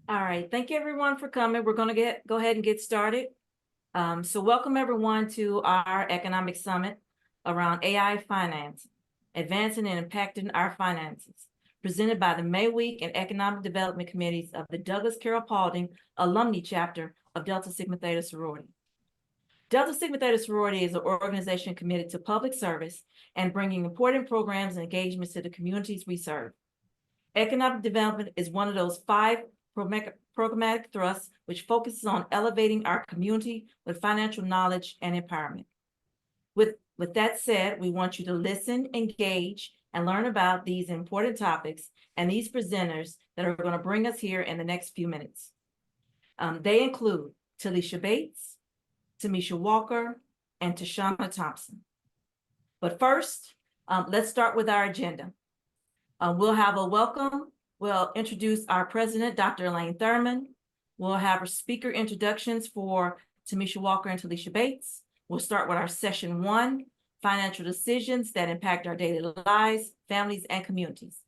All right, thank you everyone for coming. We're going to go ahead and get started. So welcome everyone to our economic summit around AI finance, advancing and impacting our finances, presented by the May Week and Economic Development Committees of the Douglas-Carroll-Paulding Alumni Chapter of Delta Sigma Theta Sorority. Delta Sigma Theta Sorority is an organization committed to public service and bringing important programs and engagements to the communities we serve. Economic development is one of those 5 programmatic thrusts which focuses on elevating our community with financial knowledge and empowerment. With that said, we want you to listen, engage, and learn about these important topics and these presenters that are going to bring us here in the next few minutes. They include Talisha Bates, Tamisha Walker, and Tashana Thompson. But first, let's start with our agenda. We'll have a welcome. We'll introduce our president, Dr. Elaine Thurman. We'll have our speaker introductions for Tamisha Walker and Talisha Bates. We'll start with our session 1, financial decisions that impact our daily lives, families, and communities.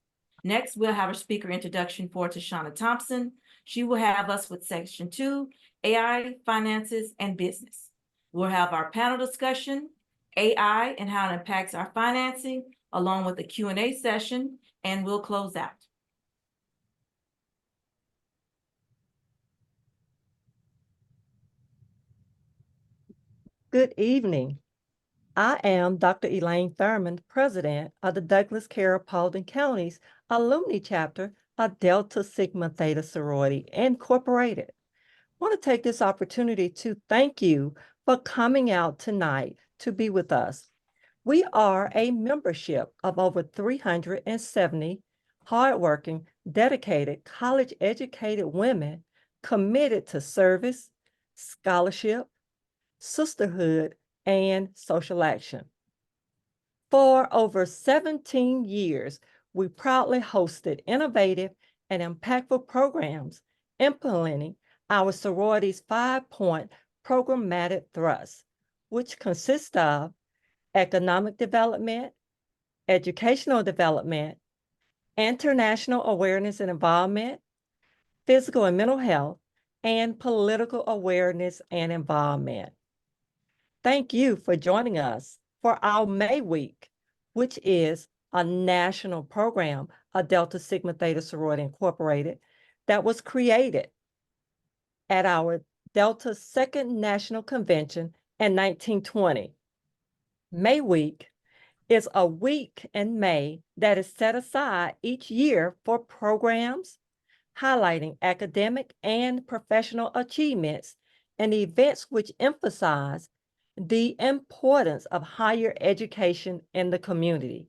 Next, we'll have a speaker introduction for Tashana Thompson. She will have us with section 2, AI, finances, and business. We'll have our panel discussion, AI and how it impacts our financing, along with a Q&A session, and we'll close out. Good evening. I am Dr. Elaine Thurman, President of the Douglas-Carroll-Paulding County's Alumni Chapter of Delta Sigma Theta Sorority Incorporated. I want to take this opportunity to thank you for coming out tonight to be with us. We are a membership of over 370 hardworking, dedicated, college-educated women committed to service, scholarship, sisterhood, and social action. For over 17 years, we proudly hosted innovative and impactful programs implementing our sorority's 5-point programmatic thrust, which consists of economic development, educational development, international awareness and involvement, physical and mental health, and political awareness and involvement. Thank you for joining us for our May Week, which is a national program of Delta Sigma Theta Sorority Incorporated that was created at our Delta Second National Convention in 1920. May Week is a week in May that is set aside each year for programs highlighting academic and professional achievements and events which emphasize the importance of higher education in the community,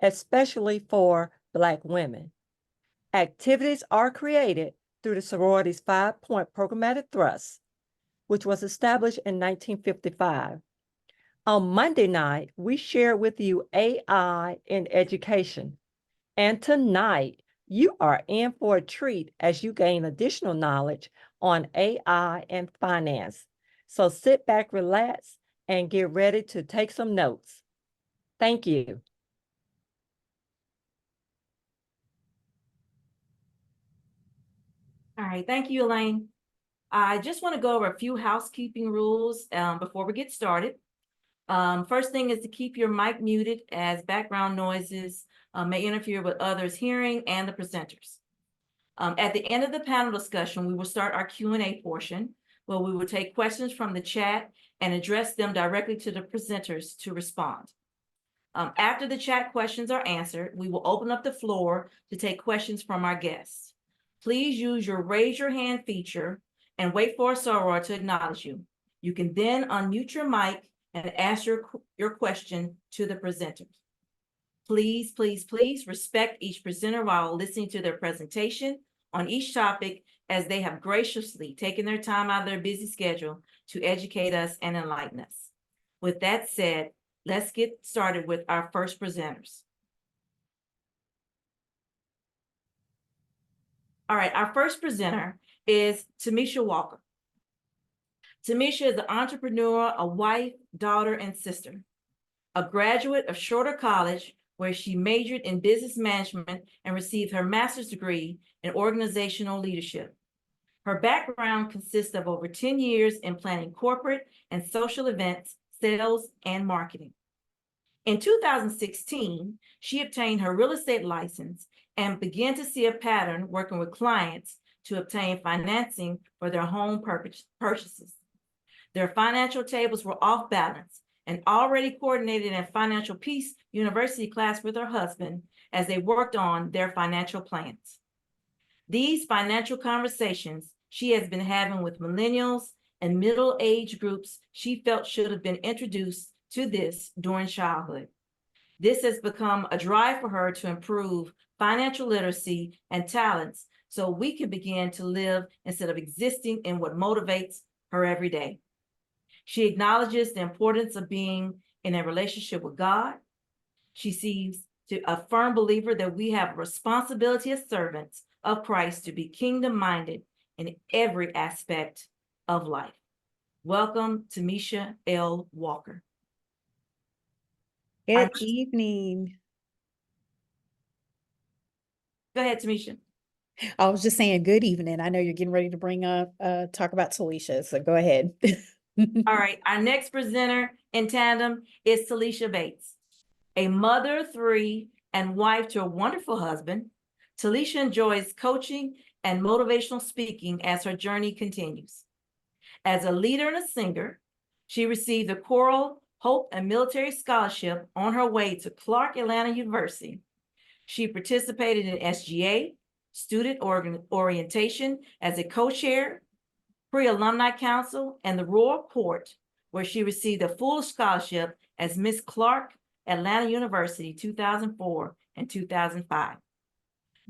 especially for Black women. Activities are created through the sorority's 5-point programmatic thrust, which was established in 1955. On Monday night, we shared with you AI in education. And tonight, you are in for a treat as you gain additional knowledge on AI and finance. So sit back, relax, and get ready to take some notes. Thank you. All right, thank you, Elaine. I just want to go over a few housekeeping rules before we get started. First thing is to keep your mic muted as background noises may interfere with others' hearing and the presenters. At the end of the panel discussion, we will start our Q&A portion, where we will take questions from the chat and address them directly to the presenters to respond. After the chat questions are answered, we will open up the floor to take questions from our guests. Please use your raise your hand feature and wait for a soror to acknowledge you. You can then unmute your mic and ask your question to the presenters. Please, please, please respect each presenter while listening to their presentation on each topic, as they have graciously taken their time out of their busy schedule to educate us and enlighten us. With that said, let's get started with our first presenters. All right, our first presenter is Tamisha Walker. Tamisha is an entrepreneur, a wife, daughter, and sister, a graduate of Shorter College, where she majored in business management and received her master's degree in organizational leadership. Her background consists of over 10 years in planning corporate and social events, sales, and marketing. In 2016, she obtained her real estate license and began to see a pattern working with clients to obtain financing for their home purchases. Their financial tables were off balance and already coordinated in financial peace university class with her husband as they worked on their financial plans. These financial conversations she has been having with millennials and middle-age groups she felt should have been introduced to this during childhood. This has become a drive for her to improve financial literacy and talents so we can begin to live instead of existing in what motivates her every day. She acknowledges the importance of being in a relationship with God. She sees a firm believer that we have a responsibility as servants of Christ to be kingdom-minded in every aspect of life. Welcome, Tamisha L. Walker. Good evening. Go ahead, Tamisha. I was just saying good evening. I know you're getting ready to bring up talk about Talisha, so go ahead. All right, our next presenter in tandem is Talisha Bates. A mother of three and wife to a wonderful husband, Talisha enjoys coaching and motivational speaking as her journey continues. As a leader and a singer, she received the Choral Hope and Military Scholarship on her way to Clark Atlanta University. She participated in SGA, Student Orientation as a co-chair, Pre-Alumni Council, and the Royal Court, where she received a full scholarship as Miss Clark Atlanta University 2004 and 2005,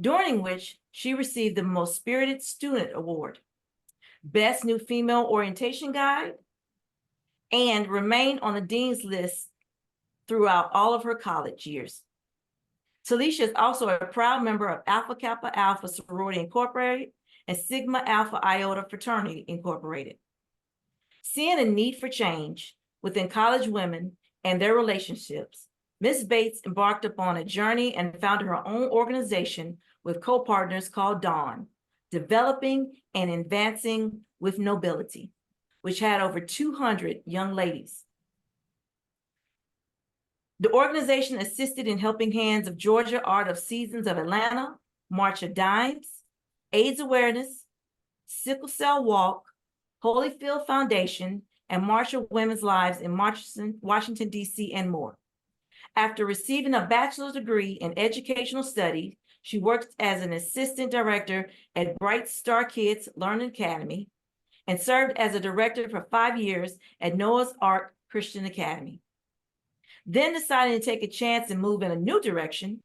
during which she received the Most Spirited Student Award, Best New Female Orientation Guide, and remained on the Dean's List throughout all of her college years. Talisha is also a proud member of Alpha Kappa Alpha Sorority Incorporated and Sigma Alpha Iota Fraternity Incorporated. Seeing a need for change within college women and their relationships, Ms. Bates embarked upon a journey and founded her own organization with co-partners called Dawn, Developing and Advancing with Nobility, which had over 200 young ladies. The organization assisted in helping hands of Georgia Art of Seasons of Atlanta, March of Dimes, AIDS Awareness, Sickle Cell Walk, Holyfield Foundation, and March of Women's Lives in Washington, D.C., and more. After receiving a bachelor's degree in educational studies, she worked as an assistant director at Bright Star Kids Learning Academy and served as a director for 5 years at Noah's Ark Christian Academy. Then deciding to take a chance and move in a new direction,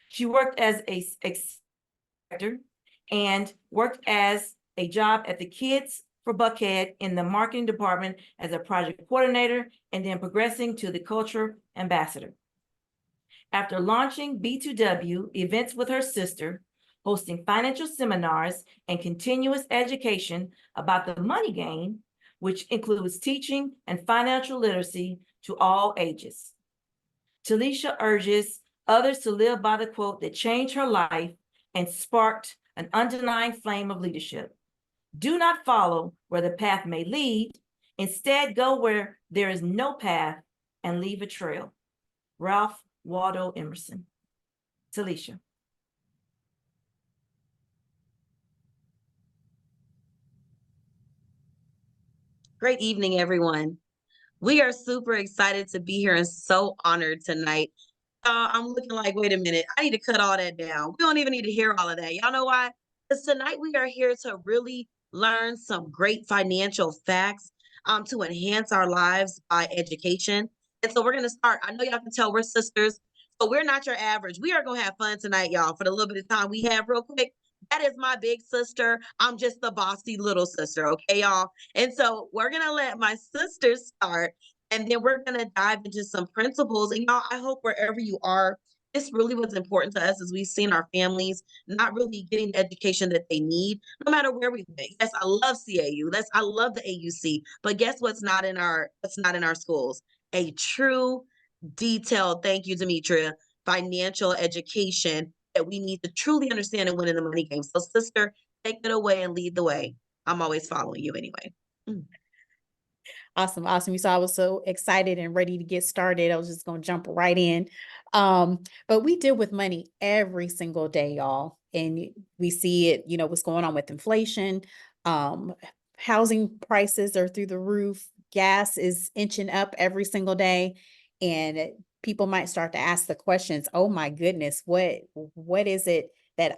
she worked as a director and worked as a job at the Kids for Buckhead in the marketing department as a project coordinator, and then progressing to the culture ambassador. After launching B2W events with her sister, hosting financial seminars and continuous education about the money game, which includes teaching and financial literacy to all ages. Talisha urges others to live by the quote that changed her life and sparked an undying flame of leadership. Do not follow where the path may lead. Instead, go where there is no path and leave a trail. Ralph Waldo Emerson. Talisha. Great evening, everyone. We are super excited to be here and so honored tonight. I'm looking like, wait a minute, I need to cut all that down. We don't even need to hear all of that. Y'all know why? Because tonight we are here to really learn some great financial facts to enhance our lives by education. And so we're going to start. I know y'all can tell we're sisters, but we're not your average. We are going to have fun tonight, y'all, for the little bit of time we have real quick. That is my big sister. I'm just the bossy little sister, okay, y'all? And so we're going to let my sisters start, and then we're going to dive into some principles. And y'all, I hope wherever you are, this really was important to us as we've seen our families not really getting the education that they need, no matter where we live. Yes, I love CAU. I love the AUC. But guess what's not in our schools? A true, detailed, thank you, Demetria, financial education that we need to truly understand and win in the money game. So, sister, take it away and lead the way. I'm always following you anyway. Awesome, awesome. You saw I was so excited and ready to get started. I was just gonna jump right in. But we deal with money every single day, y'all. And we see it, what's going on with inflation. Um, Housing prices are through the roof. Gas is inching up every single day. And people might start to ask the questions, oh my goodness, what is it that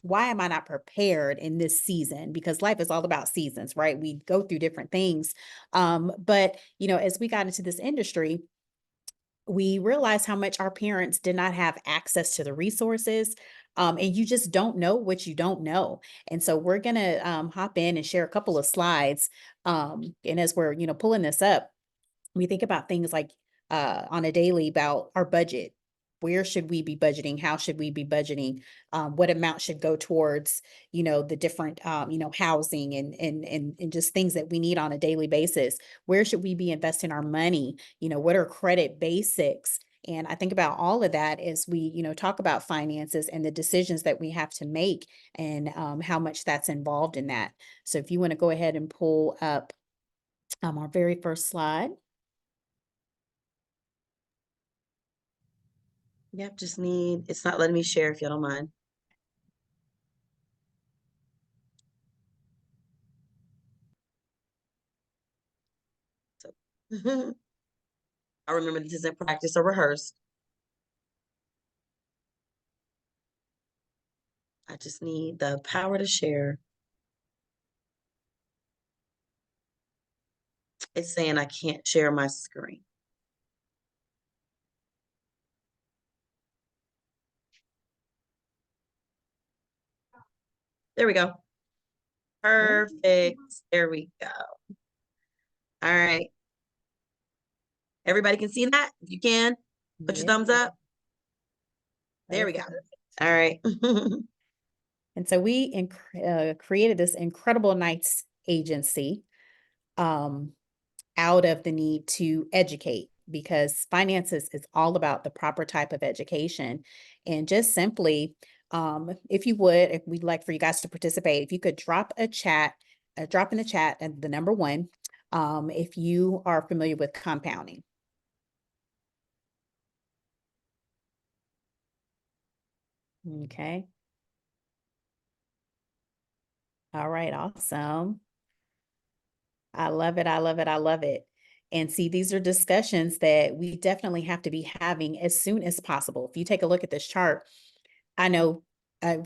why am I not prepared in this season? Because life is all about seasons, right? We go through different things. But as we got into this industry, we realized how much our parents did not have access to the resources. And you just don't know what you don't know. And so we're gonna hop in and share a couple of slides. And as we're, pulling this up, we think about things like on a daily about our budget. Where should we be budgeting? How should we be budgeting? What amount should go towards, the different, housing and just things that we need on a daily basis? Where should we be investing our money? What are credit basics? And I think about all of that as we, talk about finances and the decisions that we have to make and how much that's involved in that. So if you want to go ahead and pull up our very first slide. Yep, it's not letting me share if you don't mind. So I remember this isn't practice or rehearsed. I just need the power to share. It's saying I can't share my screen. There we go. Perfect. There we go. All right. Everybody can see that? If you can, put your thumbs up. There we go. All right. And so we created this Incredible Nights agency out of the need to educate, because finances is all about the proper type of education. And just simply, if you would, if we'd like for you guys to participate, if you could drop in the chat and the number 1, if you are familiar with compounding. Okay. All right, awesome. I love it. I love it. I love it. And see, these are discussions that we definitely have to be having as soon as possible. If you take a look at this chart, I know,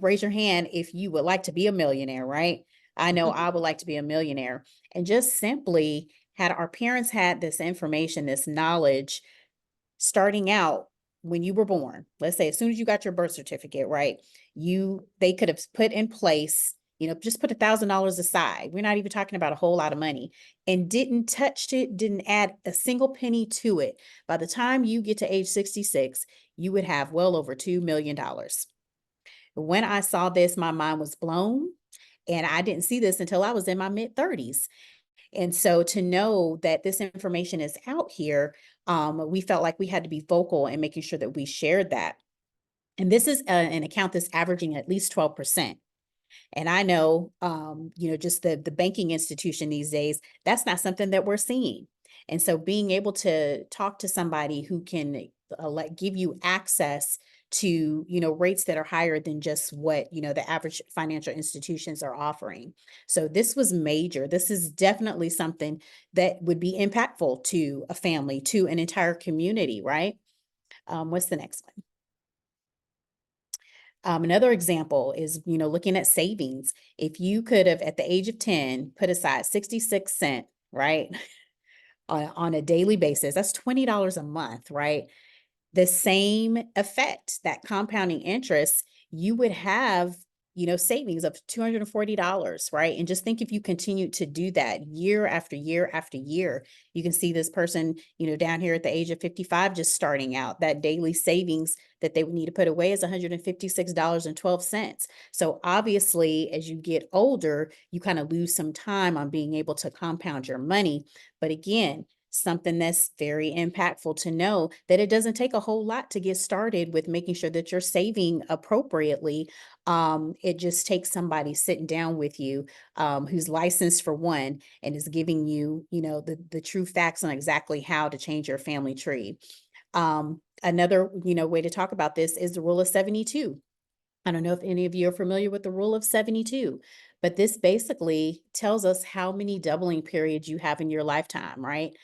raise your hand if you would like to be a millionaire, right? I know I would like to be a millionaire. And just simply, had our parents had this information, this knowledge, starting out when you were born, let's say as soon as you got your birth certificate, right? They could have put in place, just put $1,000 aside. We're not even talking about a whole lot of money, and didn't touch it, didn't add a single penny to it. By the time you get to age 66, you would have well over $2 million. When I saw this, my mind was blown, and I didn't see this until I was in my mid-30s. And so to know that this information is out here, we felt like we had to be vocal in making sure that we shared that. And this is an account that's averaging at least 12%. And I know, just the banking institution these days, that's not something that we're seeing. And so being able to talk to somebody who can give you access to, rates that are higher than just what, the average financial institutions are offering. So this was major. This is definitely something that would be impactful to a family, to an entire community, right? What's the next one? Another example is, looking at savings. If you could have, at the age of 10, put aside 66 cents, right, on a daily basis, that's $20 a month, right? The same effect, that compounding interest, you would have, savings of $240, right? And just think if you continue to do that year after year after year, you can see this person, down here at the age of 55, just starting out, that daily savings that they would need to put away is $156.12. So obviously, as you get older, you kind of lose some time on being able to compound your money. But again, something that's very impactful to know that it doesn't take a whole lot to get started with making sure that you're saving appropriately. It just takes somebody sitting down with you, who's licensed for one, and is giving you, the true facts on exactly how to change your family tree. Another, way to talk about this is the rule of 72. I don't know if any of you are familiar with the rule of 72, but this basically tells us how many doubling periods you have in your lifetime, right?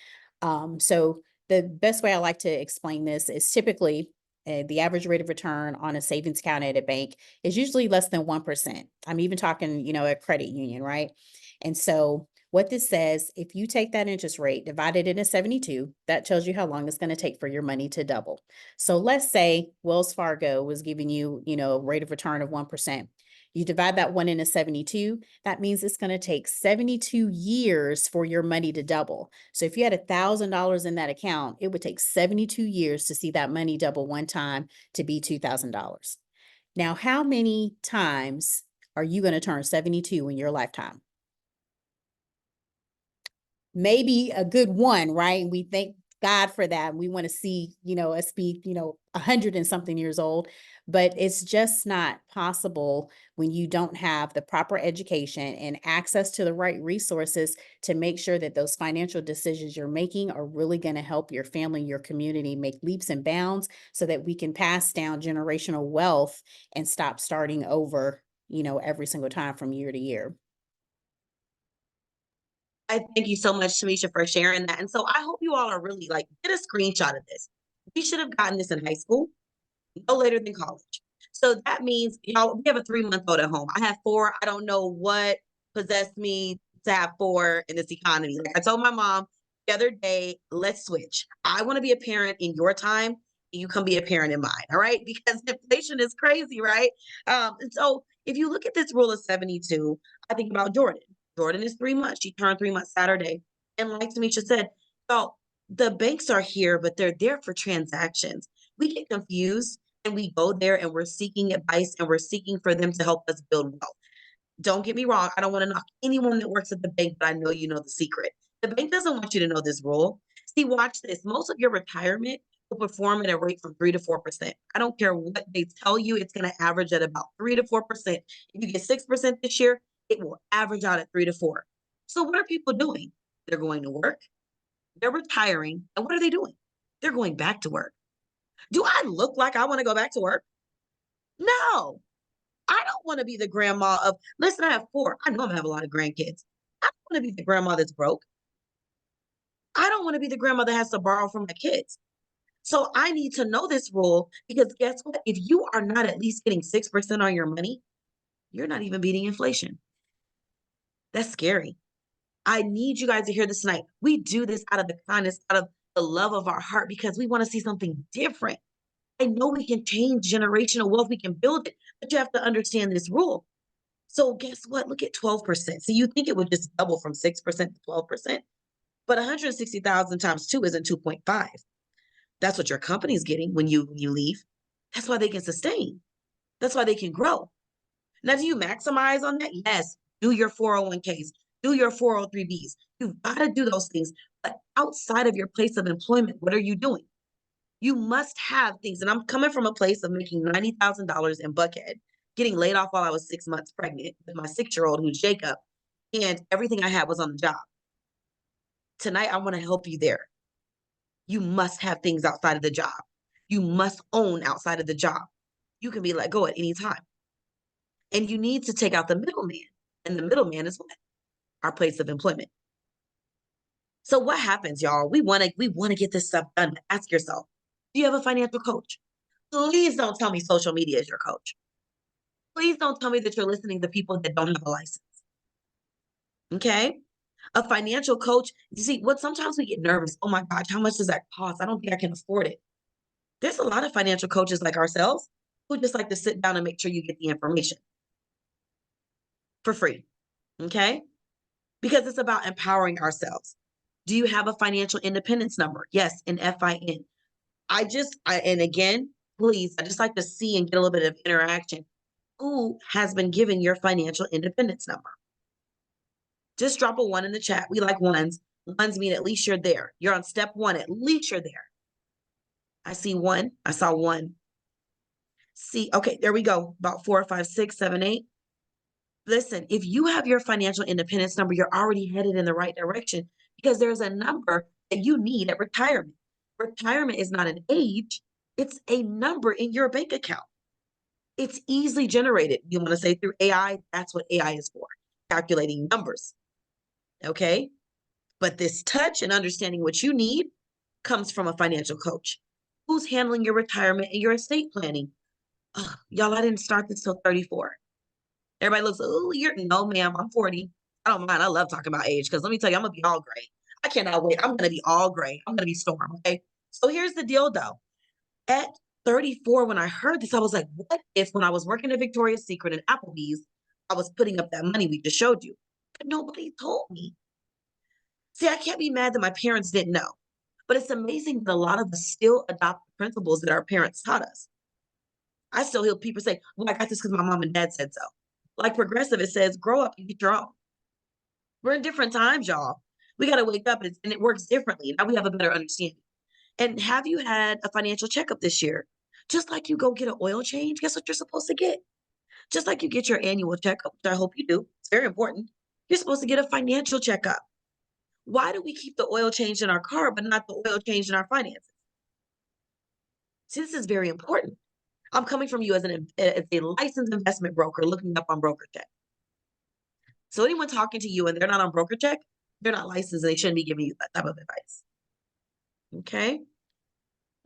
So the best way I like to explain this is typically the average rate of return on a savings account at a bank is usually less than 1%. I'm even talking, a credit union, right? And so what this says, if you take that interest rate, divide it into 72, that tells you how long it's going to take for your money to double. So let's say Wells Fargo was giving you, a rate of return of 1%. You divide that one into 72, that means it's going to take 72 years for your money to double. So if you had $1,000 in that account, it would take 72 years to see that money double one time to be $2,000. Now, how many times are you going to turn 72 in your lifetime? Maybe a good one, right? We thank God for that. We want to see, us be, 100 and something years old, but it's just not possible when you don't have the proper education and access to the right resources to make sure that those financial decisions you're making are really going to help your family, your community make leaps and bounds so that we can pass down generational wealth and stop starting over, every single time from year to year. I thank you so much, Tamisha, for sharing that. And so I hope you all are really like, get a screenshot of this. We should have gotten this in high school, no later than college. So that means, y'all, we have a 3-month-old at home. I have 4. I don't know what possessed me to have 4 in this economy. Like I told my mom the other day, let's switch. I want to be a parent in your time. You can be a parent in mine. All right. Because inflation is crazy, right? And so if you look at this rule of 72, I think about Jordan. Jordan is 3 months. She turned 3 months Saturday. And like Tamisha said, so the banks are here, but they're there for transactions. We get confused and we go there and we're seeking advice and we're seeking for them to help us build wealth. Don't get me wrong. I don't want to knock anyone that works at the bank, but I know you know the secret. The bank doesn't want you to know this rule. See, watch this. Most of your retirement will perform at a rate from 3 to 4%. I don't care what they tell you, it's going to average at about 3 to 4%. If you get 6% this year, it will average out at 3 to 4. So what are people doing? They're going to work, they're retiring, and what are they doing? They're going back to work. Do I look like I want to go back to work? No. I don't want to be the grandma of, listen, I have 4. I know I'm gonna have a lot of grandkids. I don't want to be the grandma that's broke. I don't want to be the grandma that has to borrow from my kids. So I need to know this rule because guess what? If you are not at least getting 6% on your money, you're not even beating inflation. That's scary. I need you guys to hear this tonight. We do this out of the kindness, out of the love of our heart because we want to see something different. I know we can change generational wealth, we can build it, but you have to understand this rule. So guess what? Look at 12%. So you think it would just double from 6% to 12%, but 160,000 times 2 isn't 2.5. That's what your company's getting when you leave. That's why they can sustain. That's why they can grow. Now, do you maximize on that? Yes. Do your 401ks, do your 403bs. You've got to do those things. But outside of your place of employment, what are you doing? You must have things. And I'm coming from a place of making $90,000 in Buckhead, getting laid off while I was 6 months pregnant with my 6-year-old, who's Jacob, and everything I had was on the job. Tonight, I want to help you there. You must have things outside of the job. You must own outside of the job. You can be let go at any time. And you need to take out the middleman. And the middleman is what? Our place of employment. So what happens, y'all? We want to get this stuff done. Ask yourself, do you have a financial coach? Please don't tell me social media is your coach. Please don't tell me that you're listening to people that don't have a license. Okay? A financial coach, you see, sometimes we get nervous. Oh my gosh, how much does that cost? I don't think I can afford it. There's a lot of financial coaches like ourselves who just like to sit down and make sure you get the information for free. Okay? Because it's about empowering ourselves. Do you have a financial independence number? Yes, an FIN. And again, please, I just like to see and get a little bit of interaction. Who has been given your financial independence number? Just drop a 1 in the chat. We like 1s. Ones mean at least you're there. You're on step one, at least you're there. I see one. I saw one. See, okay, there we go. About 4, 5, 6, 7, 8. Listen, if you have your financial independence number, you're already headed in the right direction because there's a number that you need at retirement. Retirement is not an age, it's a number in your bank account. It's easily generated. You want to say through AI? That's what AI is for, calculating numbers. Okay? But this touch and understanding what you need comes from a financial coach who's handling your retirement and your estate planning. Ugh, y'all, I didn't start this till 34. Everybody looks, oh, no, ma'am, I'm 40. I don't mind. I love talking about age because let me tell you, I'm going to be all gray. I cannot wait. I'm going to be all gray. I'm going to be Storm. Okay. So here's the deal, though. At 34, when I heard this, I was like, what if when I was working at Victoria's Secret and Applebee's, I was putting up that money we just showed you? But nobody told me. See, I can't be mad that my parents didn't know. But it's amazing that a lot of us still adopt the principles that our parents taught us. I still hear people say, well, I got this because my mom and dad said so. Like Progressive, it says, grow up and get your own. We're in different times, y'all. We got to wake up and it works differently. Now we have a better understanding. And have you had a financial checkup this year? Just like you go get an oil change, guess what you're supposed to get? Just like you get your annual checkup, which I hope you do. It's very important. You're supposed to get a financial checkup. Why do we keep the oil change in our car, but not the oil change in our finances? See, this is very important. I'm coming from you as a licensed investment broker looking up on BrokerCheck. So anyone talking to you and they're not on BrokerCheck, they're not licensed and they shouldn't be giving you that type of advice. Okay?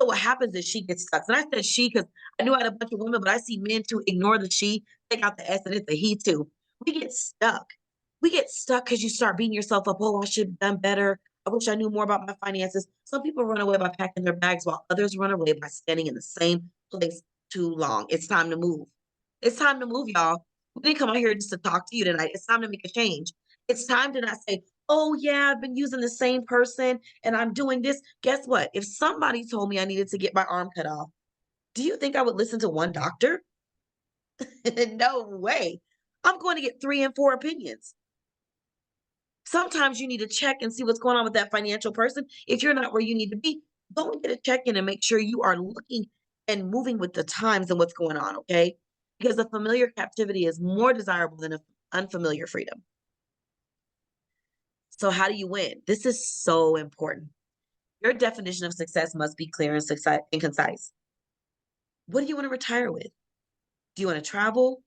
So what happens is she gets stuck. And I said she because I knew I had a bunch of women, but I see men too ignore the she, take out the S and it's a he too. We get stuck. We get stuck because you start beating yourself up. Oh, I should have done better. I wish I knew more about my finances. Some people run away by packing their bags while others run away by standing in the same place too long. It's time to move. It's time to move, y'all. We didn't come out here just to talk to you tonight. It's time to make a change. It's time to not say, oh, yeah, I've been using the same person and I'm doing this. Guess what? If somebody told me I needed to get my arm cut off, do you think I would listen to one doctor? No way. I'm going to get 3 and 4 opinions. Sometimes you need to check and see what's going on with that financial person. If you're not where you need to be, go and get a check-in and make sure you are looking and moving with the times and what's going on, okay? Because a familiar captivity is more desirable than an unfamiliar freedom. So how do you win? This is so important. Your definition of success must be clear and concise. What do you want to retire with? Do you want to travel?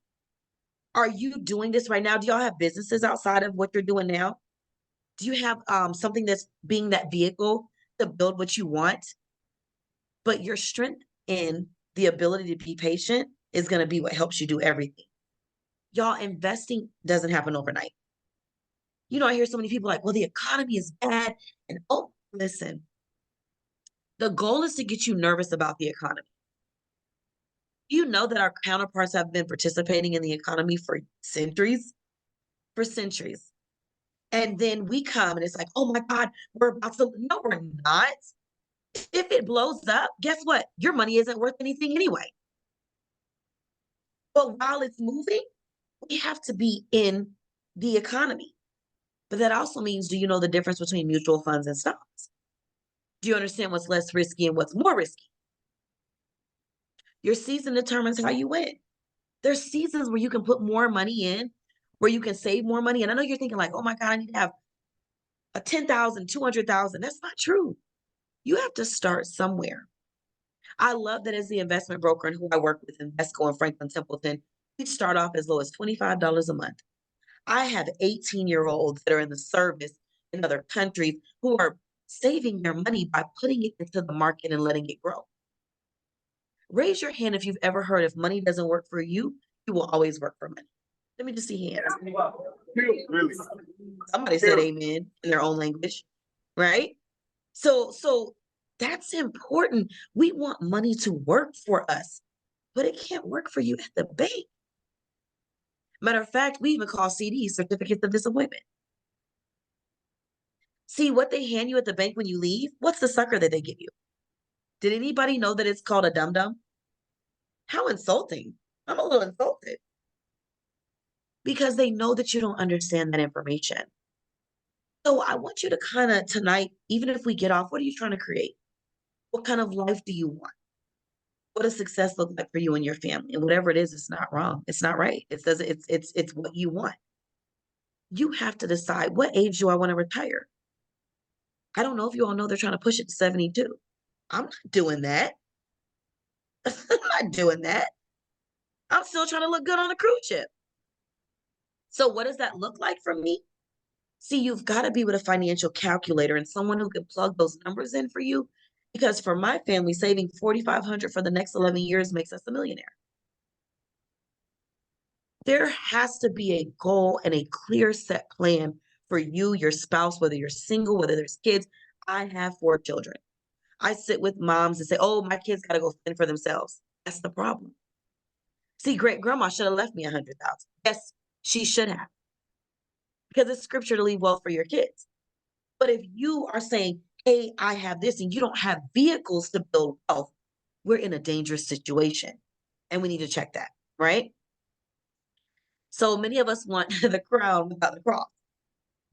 Are you doing this right now? Do y'all have businesses outside of what you're doing now? Do you have something that's being that vehicle to build what you want? But your strength in the ability to be patient is going to be what helps you do everything. Y'all, investing doesn't happen overnight. You know, I hear so many people like, well, the economy is bad. And oh, listen, the goal is to get you nervous about the economy. You know that our counterparts have been participating in the economy for centuries? For centuries. And then we come and it's like, oh my God, we're about to, no, we're not. If it blows up, guess what? Your money isn't worth anything anyway. But while it's moving, we have to be in the economy. But that also means, do you know the difference between mutual funds and stocks? Do you understand what's less risky and what's more risky? Your season determines how you win. There's seasons where you can put more money in, where you can save more money. And I know you're thinking like, oh my God, I need to have a 10,000, 200,000. That's not true. You have to start somewhere. I love that as the investment broker and who I work with, Invesco and Franklin Templeton, we start off as low as $25 a month. I have 18-year-olds that are in the service in other countries who are saving their money by putting it into the market and letting it grow. Raise your hand if you've ever heard if money doesn't work for you, you will always work for money. Let me just see hands. Really? Somebody said amen in their own language, right? So that's important. We want money to work for us, but it can't work for you at the bank. Matter of fact, we even call CDs certificates of disappointment. See what they hand you at the bank when you leave? What's the sucker that they give you? Did anybody know that it's called a dum-dum? How insulting. I'm a little insulted. Because they know that you don't understand that information. So I want you to kind of tonight, even if we get off, what are you trying to create? What kind of life do you want? What does success look like for you and your family? And whatever it is, it's not wrong. It's not right. It's what you want. You have to decide, what age do I want to retire? I don't know if you all know they're trying to push it to 72. I'm not doing that. I'm not doing that. I'm still trying to look good on a cruise ship. So what does that look like for me? See, you've got to be with a financial calculator and someone who can plug those numbers in for you. Because for my family, saving $4,500 for the next 11 years makes us a millionaire. There has to be a goal and a clear set plan for you, your spouse, whether you're single, whether there's kids. I have 4 children. I sit with moms and say, oh, my kids got to go fend for themselves. That's the problem. See, great grandma should have left me 100,000. Yes, she should have. Because it's scripture to leave wealth for your kids. But if you are saying, hey, I have this, and you don't have vehicles to build wealth, we're in a dangerous situation. And we need to check that, right? So many of us want the crown without the cross.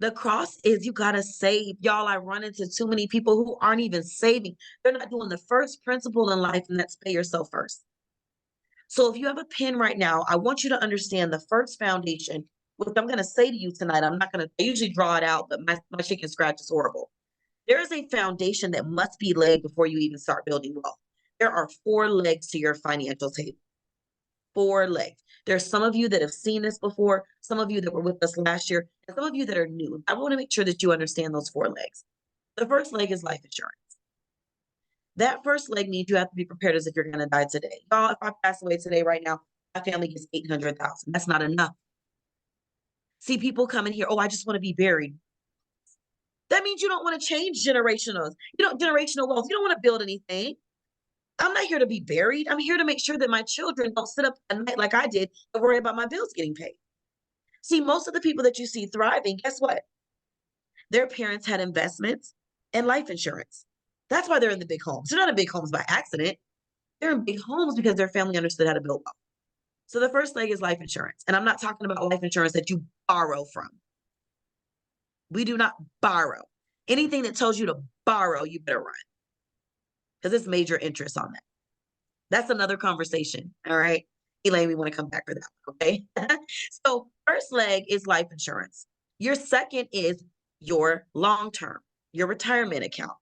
The cross is you got to save. Y'all, I run into too many people who aren't even saving. They're not doing the first principle in life, and that's pay yourself first. So if you have a pen right now, I want you to understand the first foundation, which I'm going to say to you tonight. I usually draw it out, but my chicken scratch is horrible. There is a foundation that must be laid before you even start building wealth. There are 4 legs to your financial table. 4 legs. There's some of you that have seen this before, some of you that were with us last year, and some of you that are new. I want to make sure that you understand those 4 legs. The first leg is life insurance. That first leg means you have to be prepared as if you're going to die today. Y'all, if I pass away today right now, my family gets 800,000. That's not enough. See, people come in here, oh, I just want to be buried. That means you don't want to change generational wealth. You don't want to build anything. I'm not here to be buried. I'm here to make sure that my children don't sit up at night like I did and worry about my bills getting paid. See, most of the people that you see thriving, guess what? Their parents had investments and life insurance. That's why they're in the big homes. They're not in big homes by accident. They're in big homes because their family understood how to build wealth. So the first leg is life insurance. And I'm not talking about life insurance that you borrow from. We do not borrow. Anything that tells you to borrow, you better run. Because it's major interest on that. That's another conversation. All right. Elaine, we want to come back for that. Okay. So first leg is life insurance. Your second is your long-term, your retirement account.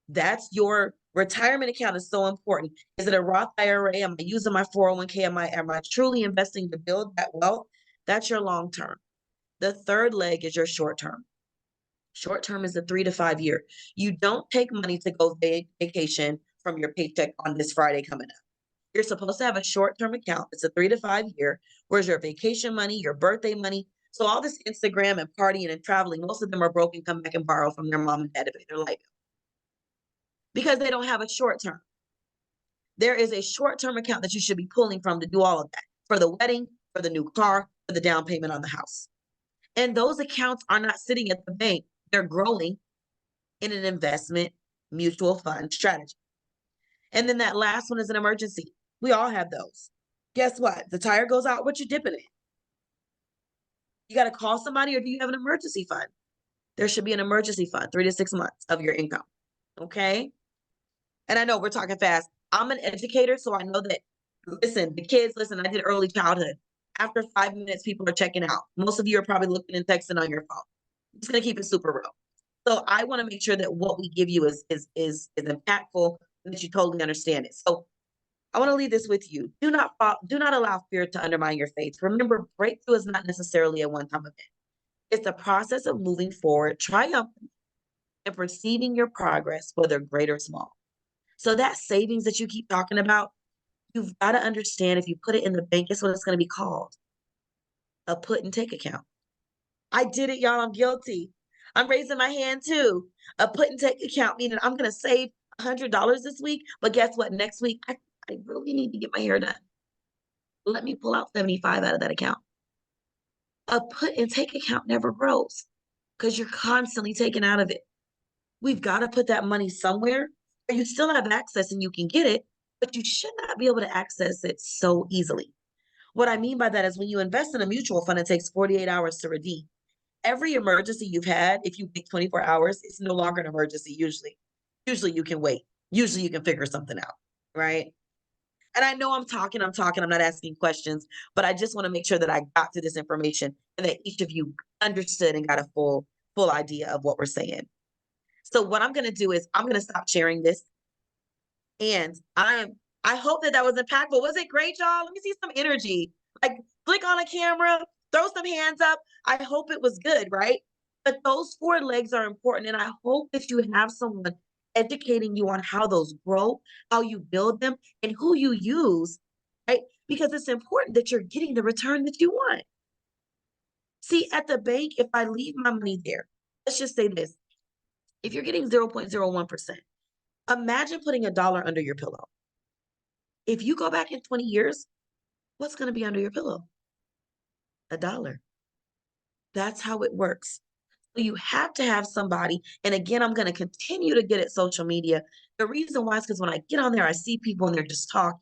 That's your retirement account is so important. Is it a Roth IRA? Am I using my 401k? Am I truly investing to build that wealth? That's your long-term. The third leg is your short-term. Short-term is a 3 to 5 year. You don't take money to go vacation from your paycheck on this Friday coming up. You're supposed to have a short-term account. It's a 3 to 5 year. Where's your vacation money, your birthday money? So all this Instagram and partying and traveling, most of them are broke and come back and borrow from their mom and dad to pay their light bill because they don't have a short-term. There is a short-term account that you should be pulling from to do all of that for the wedding, for the new car, for the down payment on the house. And those accounts are not sitting at the bank. They're growing in an investment mutual fund strategy. And then that last one is an emergency. We all have those. Guess what? The tire goes out, what you dipping in? You got to call somebody, or do you have an emergency fund? There should be an emergency fund, 3 to 6 months of your income. Okay. And I know we're talking fast. I'm an educator, so I know that, listen, the kids, I did early childhood. After 5 minutes, people are checking out. Most of you are probably looking and texting on your phone. I'm just going to keep it super real. So I want to make sure that what we give you is impactful and that you totally understand it. So I want to leave this with you. Do not allow fear to undermine your faith. Remember, breakthrough is not necessarily a one-time event. It's a process of moving forward, triumphant, and perceiving your progress, whether great or small. So that savings that you keep talking about, you've got to understand if you put it in the bank, guess what it's going to be called? A put and take account. I did it, y'all. I'm guilty. I'm raising my hand too. A put and take account, meaning I'm going to save $100 this week, but guess what? Next week, I really need to get my hair done. Let me pull out 75 out of that account. A put and take account never grows because you're constantly taking out of it. We've got to put that money somewhere where you still have access and you can get it, but you should not be able to access it so easily. What I mean by that is when you invest in a mutual fund, it takes 48 hours to redeem. every emergency you've had, if you wait 24 hours, it's no longer an emergency usually. Usually you can wait. Usually you can figure something out, right? And I know I'm talking, I'm not asking questions, but I just want to make sure that I got to this information and that each of you understood and got a full idea of what we're saying. So what I'm going to do is I'm going to stop sharing this. And I hope that that was impactful. Was it great, y'all? Let me see some energy. Like, click on a camera, throw some hands up. I hope it was good, right? But those 4 legs are important. And I hope that you have someone educating you on how those grow, how you build them, and who you use, right? Because it's important that you're getting the return that you want. See, at the bank, if I leave my money there, let's just say this. If you're getting 0.01%, imagine putting $1 under your pillow. If you go back in 20 years, what's going to be under your pillow? $1. That's how it works. So you have to have somebody. And again, I'm going to continue to get at social media. The reason why is because when I get on there, I see people and they're just talking.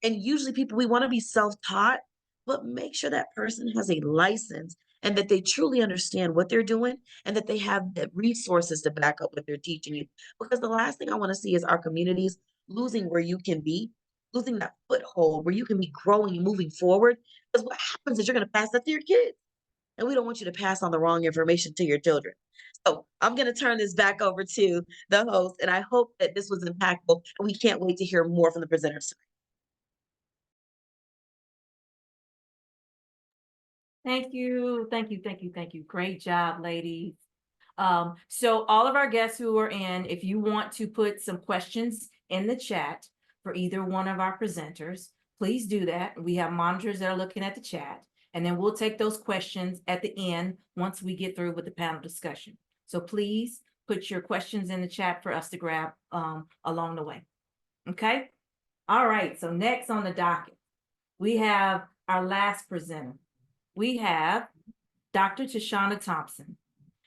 And usually people, we want to be self-taught, but make sure that person has a license and that they truly understand what they're doing and that they have the resources to back up what they're teaching you. Because the last thing I want to see is our communities losing where you can be, losing that foothold where you can be growing and moving forward. Because what happens is you're going to pass that to your kids. And we don't want you to pass on the wrong information to your children. So I'm going to turn this back over to the host. And I hope that this was impactful. And we can't wait to hear more from the presenters tonight. Thank you. Great job, ladies. So all of our guests who are in, if you want to put some questions in the chat for either one of our presenters, please do that. We have monitors that are looking at the chat, and then we'll take those questions at the end once we get through with the panel discussion. So please put your questions in the chat for us to grab along the way. Okay. All right. So next on the docket, we have our last presenter. We have Dr. Tashana Thompson.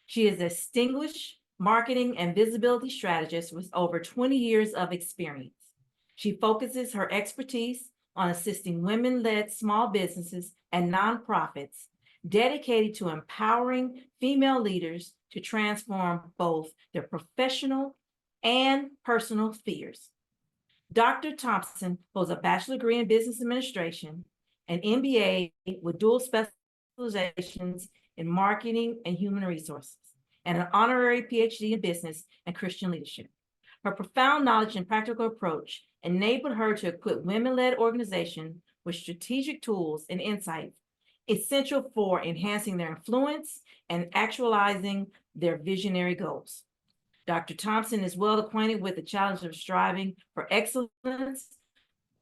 She is a distinguished marketing and visibility strategist with over 20 years of experience. She focuses her expertise on assisting women-led small businesses and nonprofits dedicated to empowering female leaders to transform both their professional and personal spheres. Dr. Thompson holds a bachelor's degree in business administration, an MBA with dual specializations in marketing and human resources, and an honorary PhD in business and Christian leadership. Her profound knowledge and practical approach enabled her to equip women-led organizations with strategic tools and insights essential for enhancing their influence and actualizing their visionary goals. Dr. Thompson is well acquainted with the challenge of striving for excellence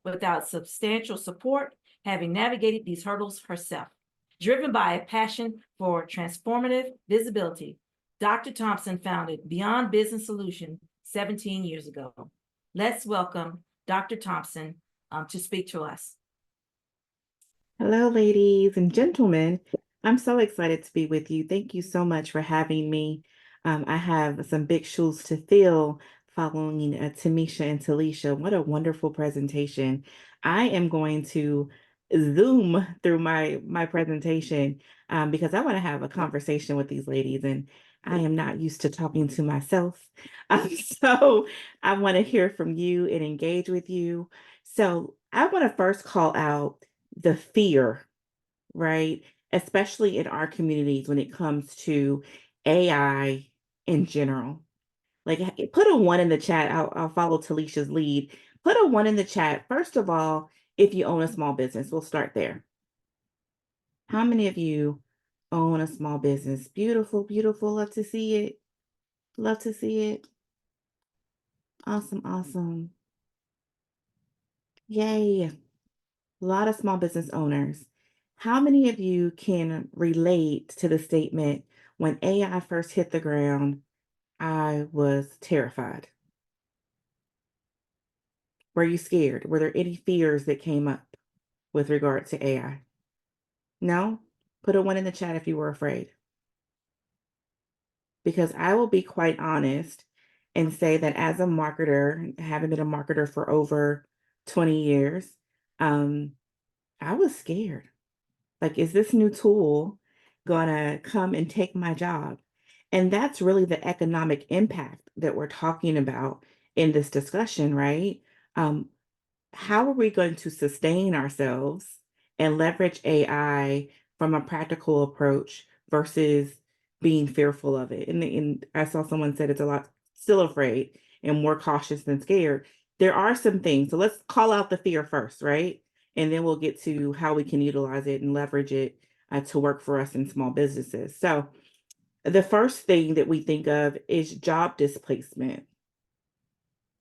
without substantial support, having navigated these hurdles herself. Driven by a passion for transformative visibility, Dr. Thompson founded Beyond Business Solutions 17 years ago. Let's welcome Dr. Thompson to speak to us. Hello, ladies and gentlemen. I'm so excited to be with you. Thank you so much for having me. I have some big shoes to fill following Tamisha and Talisha. What a wonderful presentation. I am going to zoom through my presentation because I want to have a conversation with these ladies, and I am not used to talking to myself. So I want to hear from you and engage with you. So I want to first call out the fear, right? Especially in our communities when it comes to AI in general. Like, put a 1 in the chat. I'll follow Talisha's lead. Put a 1 in the chat. First of all, if you own a small business, we'll start there. How many of you own a small business? Beautiful, beautiful. Love to see it. Love to see it. Awesome, awesome. Yay. A lot of small business owners. How many of you can relate to the statement, when AI first hit the ground, I was terrified? Were you scared? Were there any fears that came up with regard to AI? No? Put a 1 in the chat if you were afraid. Because I will be quite honest and say that as a marketer, having been a marketer for over 20 years, I was scared. Like, is this new tool gonna come and take my job? And that's really the economic impact that we're talking about in this discussion, right? Um, how are we going to sustain ourselves and leverage AI from a practical approach versus being fearful of it? And I saw someone said it's a lot still afraid and more cautious than scared. There are some things. So let's call out the fear first, right? And then we'll get to how we can utilize it and leverage it to work for us in small businesses. So the first thing that we think of is job displacement.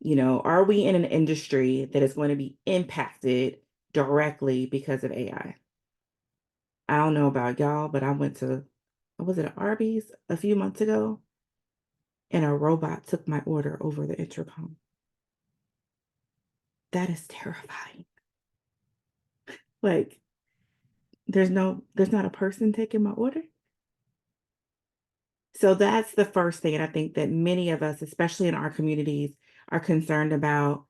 Are we in an industry that is going to be impacted directly because of AI? I don't know about y'all, but I went to, was it an Arby's a few months ago? And a robot took my order over the intercom. That is terrifying. Like, there's not a person taking my order. So that's the first thing. And I think that many of us, especially in our communities, are concerned about.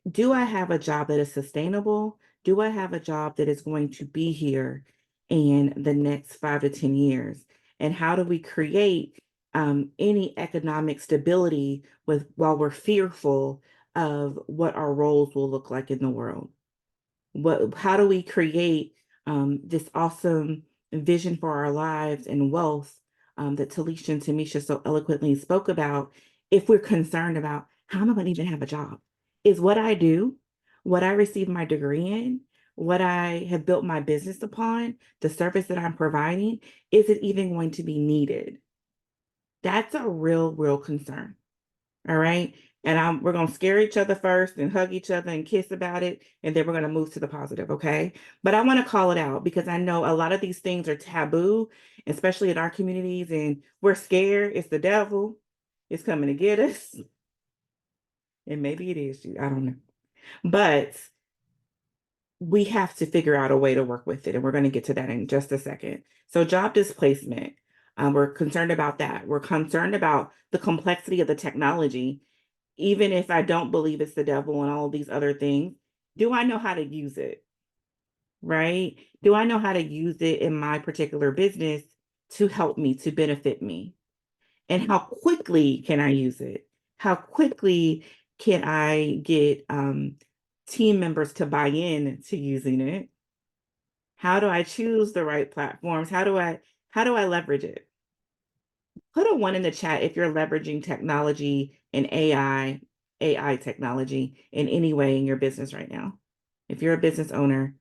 Do I have a job that is sustainable? Do I have a job that is going to be here in the next 5 to 10 years? And how do we create any economic stability while we're fearful of what our roles will look like in the world? How do we create this awesome vision for our lives and wealth that Talisha and Tamisha so eloquently spoke about if we're concerned about how am I going to even have a job? Is what I do, what I received my degree in, what I have built my business upon, the service that I'm providing, is it even going to be needed? That's a real concern. All right. And we're going to scare each other first and hug each other and kiss about it. And then we're going to move to the positive. Okay. But I want to call it out because I know a lot of these things are taboo, especially in our communities. And we're scared. It's the devil. It's coming to get us. And maybe it is you. I don't know. But we have to figure out a way to work with it. And we're going to get to that in just a second. So job displacement. We're concerned about that. We're concerned about the complexity of the technology. Even if I don't believe it's the devil and all of these other things, do I know how to use it? Right? Do I know how to use it in my particular business to help me, to benefit me? And how quickly can I use it? How quickly can I get team members to buy in to using it? How do I choose the right platforms? How do I leverage it? Put a 1 in the chat if you're leveraging technology and AI technology in any way in your business right now. If you're a business owner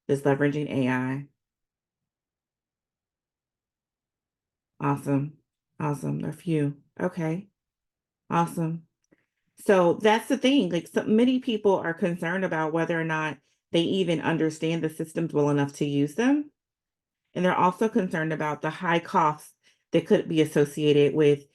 that's leveraging AI. Awesome. Awesome. A few. Okay. Awesome. So that's the thing. Like so many people are concerned about whether or not they even understand the systems well enough to use them. And they're also concerned about the high costs that could be associated with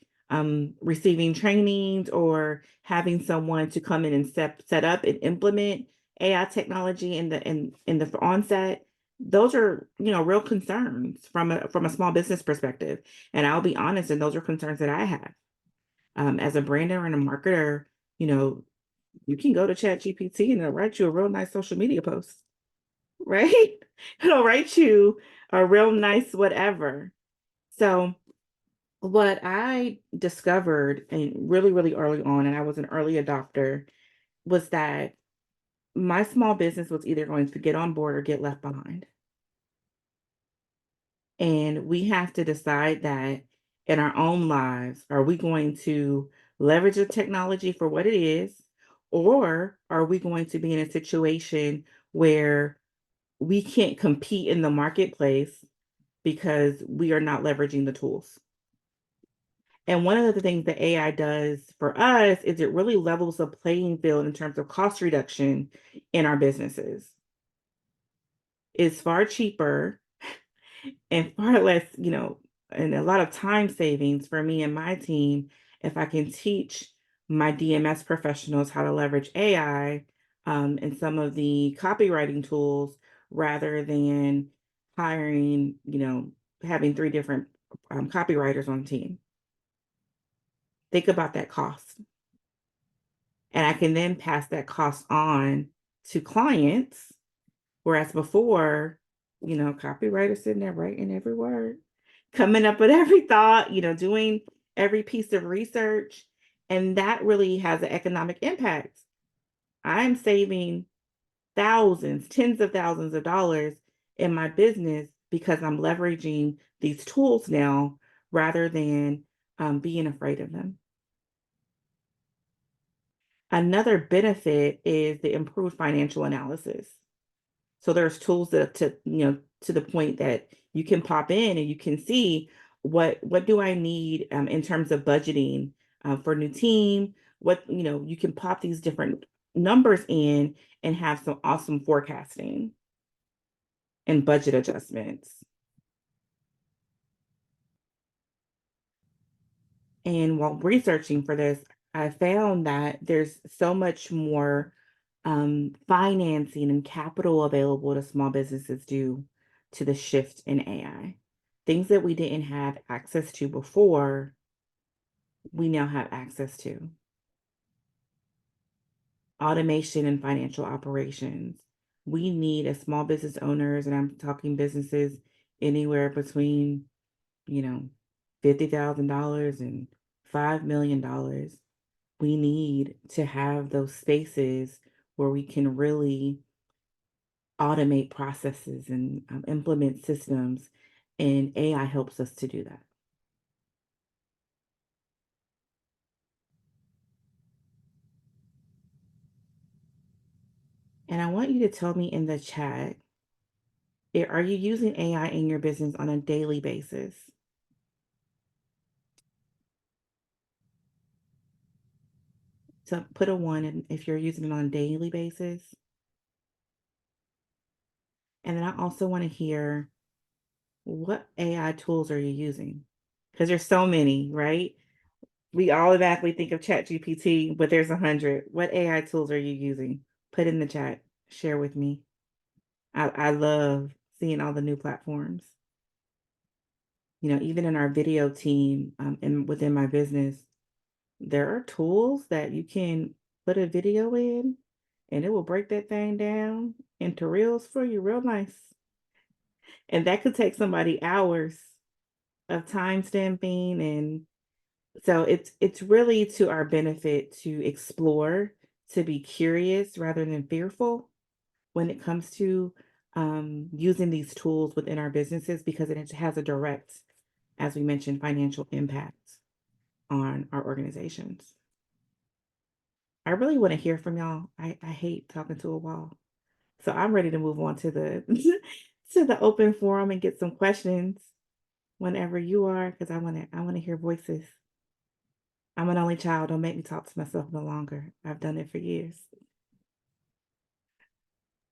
receiving trainings or having someone to come in and set up and implement AI technology in the onset. Those are, real concerns from a small business perspective. And I'll be honest, and those are concerns that I have. As a brander and a marketer, you can go to ChatGPT and it'll write you a real nice social media post, right? It'll write you a real nice whatever. So what I discovered and really early on, and I was an early adopter, was that my small business was either going to get on board or get left behind. And we have to decide that in our own lives, are we going to leverage the technology for what it is, or are we going to be in a situation where we can't compete in the marketplace because we are not leveraging the tools? And one of the things that AI does for us is it really levels the playing field in terms of cost reduction in our businesses. It's far cheaper and far less, and a lot of time savings for me and my team if I can teach my DMS professionals how to leverage AI and some of the copywriting tools rather than hiring, having 3 different copywriters on team. Think about that cost. And I can then pass that cost on to clients, whereas before copywriter sitting there writing every word, coming up with every thought, doing every piece of research. And that really has an economic impact. I'm saving thousands, tens of thousands of dollars in my business because I'm leveraging these tools now rather than being afraid of them. Another benefit is the improved financial analysis. So there's tools to the point that you can pop in and you can see what do I need in terms of budgeting for a new team. You can pop these different numbers in and have some awesome forecasting and budget adjustments. And while researching for this, I found that there's so much more financing and capital available to small businesses due to the shift in AI. Things that we didn't have access to before, we now have access to. Automation and financial operations. We need, as small business owners, and I'm talking businesses anywhere between, $50,000 and $5 million. We need to have those spaces where we can really automate processes and implement systems, and AI helps us to do that. And I want you to tell me in the chat, are you using AI in your business on a daily basis? So put a 1 if you're using it on a daily basis. And then I also want to hear, what AI tools are you using? Because there's so many, right? We automatically think of ChatGPT, but there's 100. What AI tools are you using? Put in the chat. Share with me. I love seeing all the new platforms. Even in our video team and within my business, there are tools that you can put a video in and it will break that thing down into reels for you real nice. And that could take somebody hours of time stamping. And so it's really to our benefit to explore, to be curious rather than fearful when it comes to using these tools within our businesses, because it has a direct, as we mentioned, financial impact on our organizations. I really want to hear from y'all. I hate talking to a wall. So I'm ready to move on to the to the open forum and get some questions whenever you are, because I want to hear voices. I'm an only child. Don't make me talk to myself no longer. I've done it for years.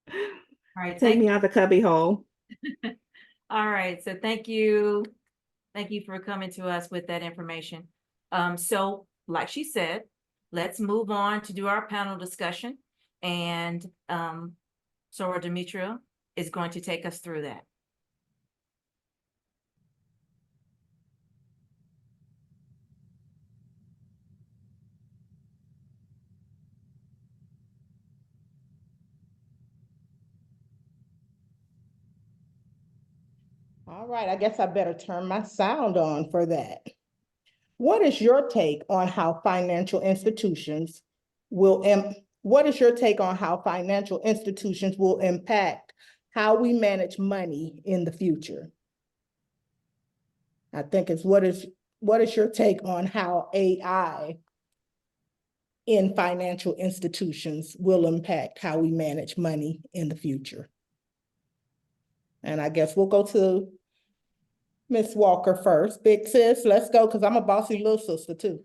All right, Take me out the cubby hole. All right, so thank you. Thank you for coming to us with that information. So like she said, let's move on to do our panel discussion. And Sora Demetria is going to take us through that. All right, I guess I better turn my sound on for that. What is your take on how financial institutions will impact how we manage money in the future? I think it's what is your take on how AI in financial institutions will impact how we manage money in the future? And I guess we'll go to Miss Walker first. Big sis, let's go, because I'm a bossy little sister too.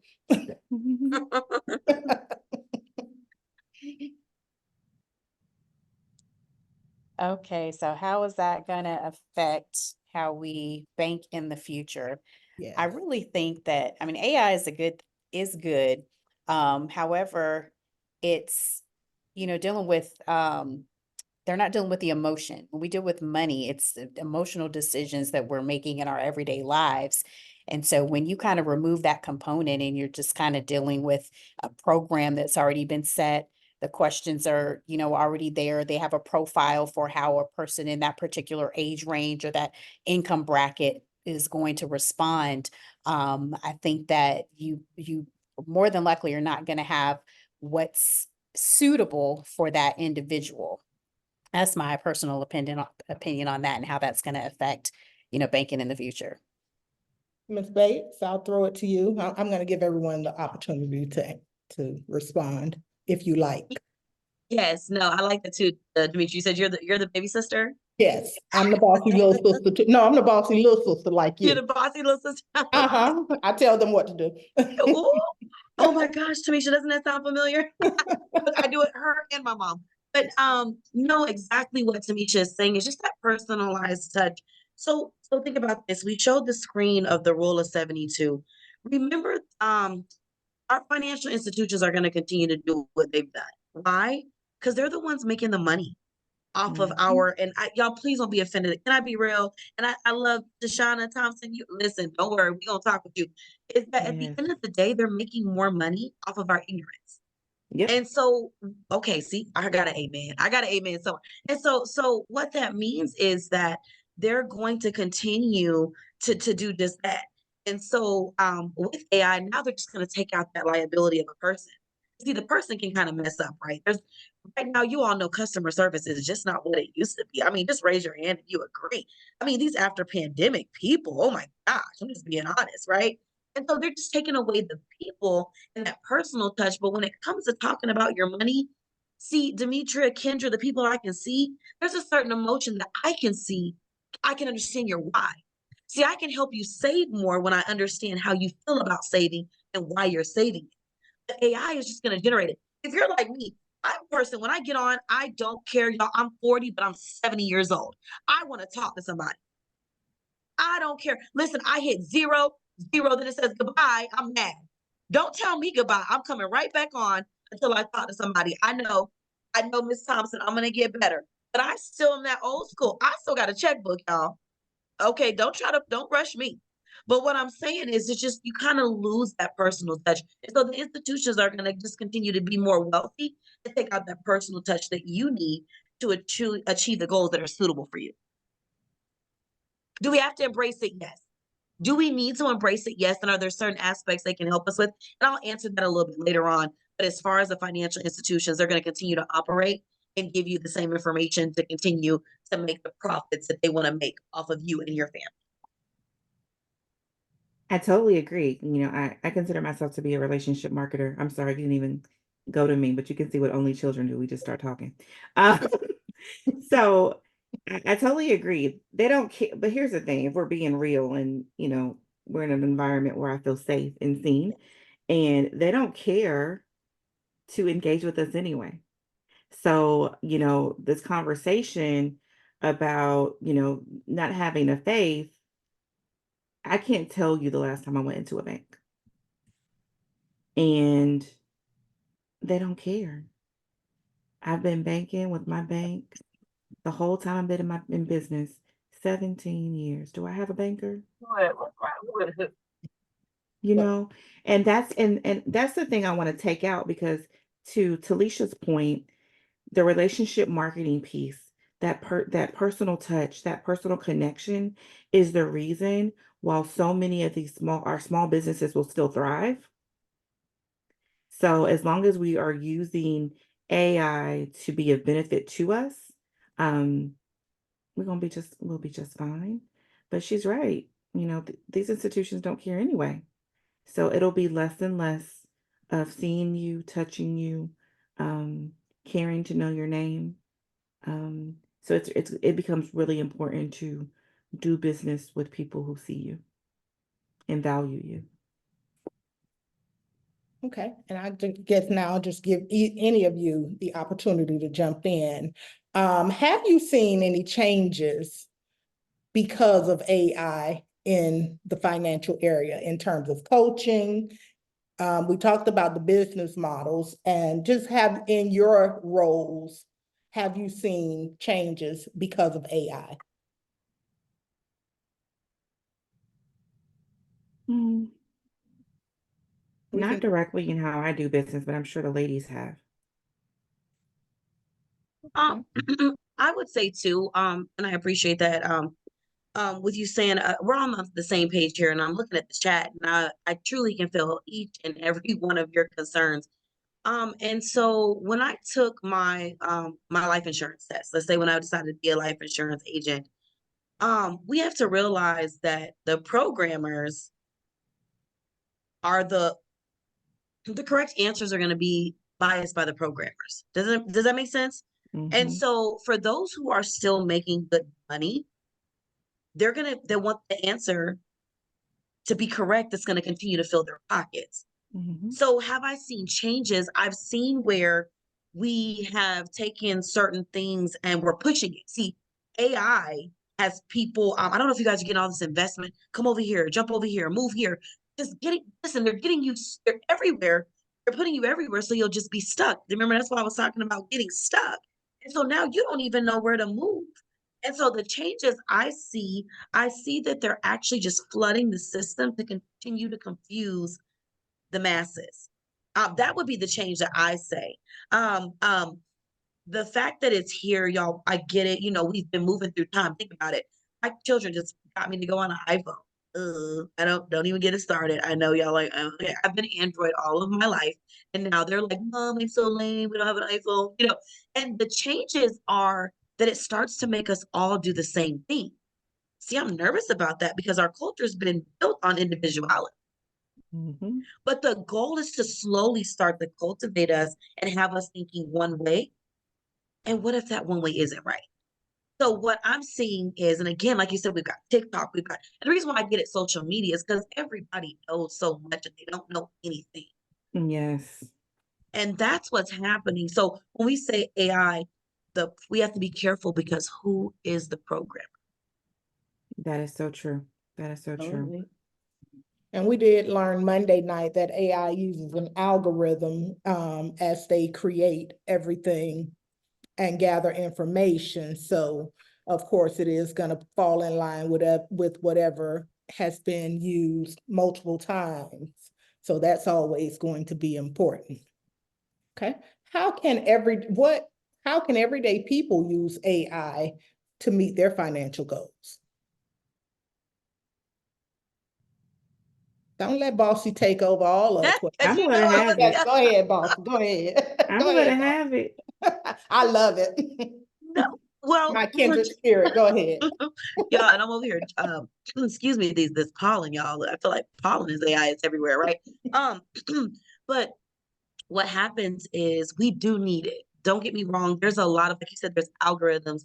Okay, so how is that going to affect how we bank in the future? Yeah. I really think that, I mean, AI is good. However, it's, dealing with, they're not dealing with the emotion. When we deal with money, it's the emotional decisions that we're making in our everyday lives. And so when you kind of remove that component and you're just kind of dealing with a program that's already been set, The questions are, already there. They have a profile for how a person in that particular age range or that income bracket is going to respond. I think that you more than likely are not going to have what's suitable for that individual. That's my personal opinion on that and how that's going to affect, banking in the future. Ms. Bates, I'll throw it to you. I'm going to give everyone the opportunity to respond if you like. Yes, no, I like that too. Demetri, you said you're the baby sister. Yes, I'm the bossy little sister too. No, I'm the bossy little sister like You're you. the bossy little sister. I tell them what to do. Ooh. Oh my gosh, Tamisha, doesn't that sound familiar? Look, I do it, her and my mom. But no, exactly what Tamisha is saying is just that personalized touch. So think about this. We showed the screen of the rule of 72. Remember, our financial institutions are going to continue to do what they've done. Why? Because they're the ones making the money off of our, and y'all please don't be offended. Can I be real? And I love Deshauna Thompson. You listen, don't worry, we're gonna talk with you. Is that at the Yes. end of the day, they're making more money off of our ignorance. Yep. And so, okay, see, I got an amen. I got an amen. So what that means is that they're going to continue to do just that. And so with AI, now they're just going to take out that liability of a person. See, the person can kind of mess up, right? Right now, you all know customer service is just not what it used to be. I mean, just raise your hand if you agree. I mean, these after pandemic people, oh my gosh, I'm just being honest, right? And so they're just taking away the people and that personal touch. But when it comes to talking about your money, see, Demetria, Kendra, the people I can see, there's a certain emotion that I can see. I can understand your why. See, I can help you save more when I understand how you feel about saving and why you're saving it. The AI is just going to generate it. If you're like me, I'm a person, when I get on, I don't care, y'all. I'm 40, but I'm 70 years old. I want to talk to somebody. I don't care. Listen, I hit 0, 0, then it says goodbye. I'm mad. Don't tell me goodbye. I'm coming right back on until I talk to somebody. I know, Miss Thompson, I'm gonna get better. But I still am that old school. I still got a checkbook, y'all. Okay, don't rush me. But what I'm saying is it's just you kind of lose that personal touch. And so the institutions are gonna just continue to be more wealthy and take out that personal touch that you need to achieve the goals that are suitable for you. Do we have to embrace it? Yes. Do we need to embrace it? Yes. And are there certain aspects they can help us with? And I'll answer that a little bit later on. But as far as the financial institutions, they're going to continue to operate and give you the same information to continue to make the profits that they want to make off of you and your family. I totally agree. I consider myself to be a relationship marketer. I'm sorry, you didn't even go to me, but you can see what only children do. We just start talking. So I totally agree. They don't care. But here's the thing, if we're being real and, we're in an environment where I feel safe and seen, and they don't care to engage with us anyway. So, this conversation about, not having a faith, I can't tell you the last time I went into a bank. And they don't care. I've been banking with my bank the whole time I've been in business, 17 years. Do I have a banker? And that's the thing I want to take out, because to Talicia's point, the relationship marketing piece, that personal touch, that personal connection is the reason while so many of our small businesses will still thrive. So as long as we are using AI to be of benefit to us, we'll be just fine. But she's right. These institutions don't care anyway. So it'll be less and less of seeing you, touching you, caring to know your name. So it becomes really important to do business with people who see you and value you. Okay, and I guess now I'll just give any of you the opportunity to jump in. Have you seen any changes because of AI in the financial area in terms of coaching? We talked about the business models, and just have in your roles, have you seen changes because of AI? Not directly in how I do business, but I'm sure the ladies have. Um, I would say too, and I appreciate that. With you saying we're all on the same page here, and I'm looking at the chat, and I truly can feel each and every one of your concerns. And so when I took my my life insurance test, let's say when I decided to be a life insurance agent, we have to realize that the programmers are the correct answers are going to be biased by the programmers. Does that make sense? And Mhm. so for those who are still making good money, they want the answer to be correct that's going to continue to fill their pockets. Mhm. So have I seen changes? I've seen where we have taken certain things and we're pushing it. See, AI has people, I don't know if you guys are getting all this investment. Come over here, jump over here, move here. Listen, they're getting you, they're everywhere. They're putting you everywhere so you'll just be stuck. Remember, that's why I was talking about getting stuck. And so now you don't even know where to move. And so the changes I see that they're actually just flooding the system to continue to confuse the masses. That would be the change that I say. Um, um, the fact that it's here, y'all, I get it. You know, we've been moving through time. Think about it. My children just got me to go on an iPhone. I don't even get it started. I know y'all like, okay, I've been Android all of my life, and now they're like, Mom, it's so lame. We don't have an iPhone, you know. And the changes are that it starts to make us all do the same thing. See, I'm nervous about that because our culture's been built on individuality. Mhm. But the goal is to slowly start to cultivate us and have us thinking one way. And what if that one way isn't right? So what I'm seeing is, and again, like you said, we've got TikTok, and the reason why I get it social media is because everybody knows so much and they don't know anything. Yes, And that's what's happening. So when we say AI, we have to be careful because who is the programmer? that is so true. That is so true. And we did learn Monday night that AI uses an algorithm as they create everything and gather information. So of course it is going to fall in line with whatever has been used multiple times. So that's always going to be important. Okay. How can everyday people use AI to meet their financial goals? Don't let Bossy take over all of it. I'm You gonna know have it. it. Go ahead, Boss. Go ahead. I'm Go gonna ahead, have it. Boss. I love it. No, well, My kindred spirit. Go ahead. yeah, and I'm over here. Excuse me, this pollen, y'all. I feel like pollen is AI. It's everywhere, right? Um, but what happens is we do need it. Don't get me wrong. There's a lot of, like you said, there's algorithms,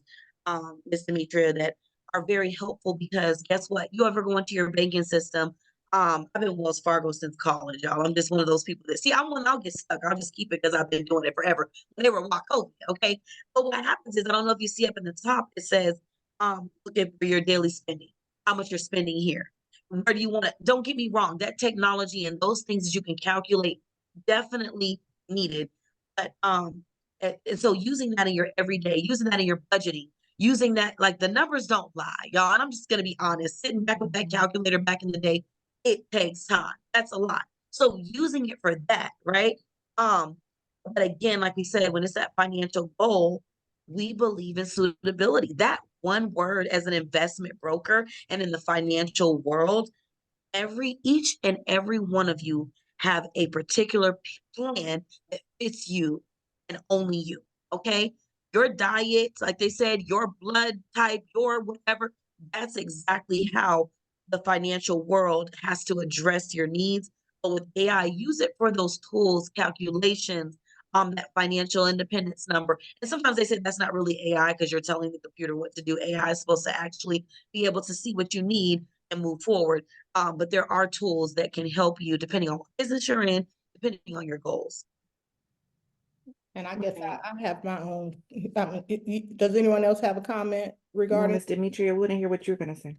Miss Demetria, that are very helpful because guess what? You ever go into your banking system? I've been Wells Fargo since college, y'all. I'm just one of those people that see. I'll get stuck. I'll just keep it because I've been doing it forever. They were Wachovia, okay. But what happens is I don't know if you see up in the top. It says, look at your daily spending, how much you're spending here. Where do you want to? Don't get me wrong. That technology and those things that you can calculate definitely needed. But and so using that in your everyday, using that in your budgeting, using that, like, the numbers don't lie, y'all. And I'm just gonna be honest, sitting back with that calculator back in the day, it takes time. That's a lot. So using it for that, right? Um, but again, like we said, when it's that financial goal, we believe in suitability. That one word as an investment broker and in the financial world, each and every one of you have a particular plan that fits you and only you. Okay. Your diet, like they said, your blood type, your whatever, that's exactly how the financial world has to address your needs. But with AI, use it for those tools, calculations, that financial independence number. And sometimes they say that's not really AI because you're telling the computer what to do. AI is supposed to actually be able to see what you need and move forward. But there are tools that can help you depending on what business you're in, depending on your goals. And I guess Okay. I have my own. Does anyone else have a comment No, regarding? Miss Demetria, I wouldn't hear what you're gonna say.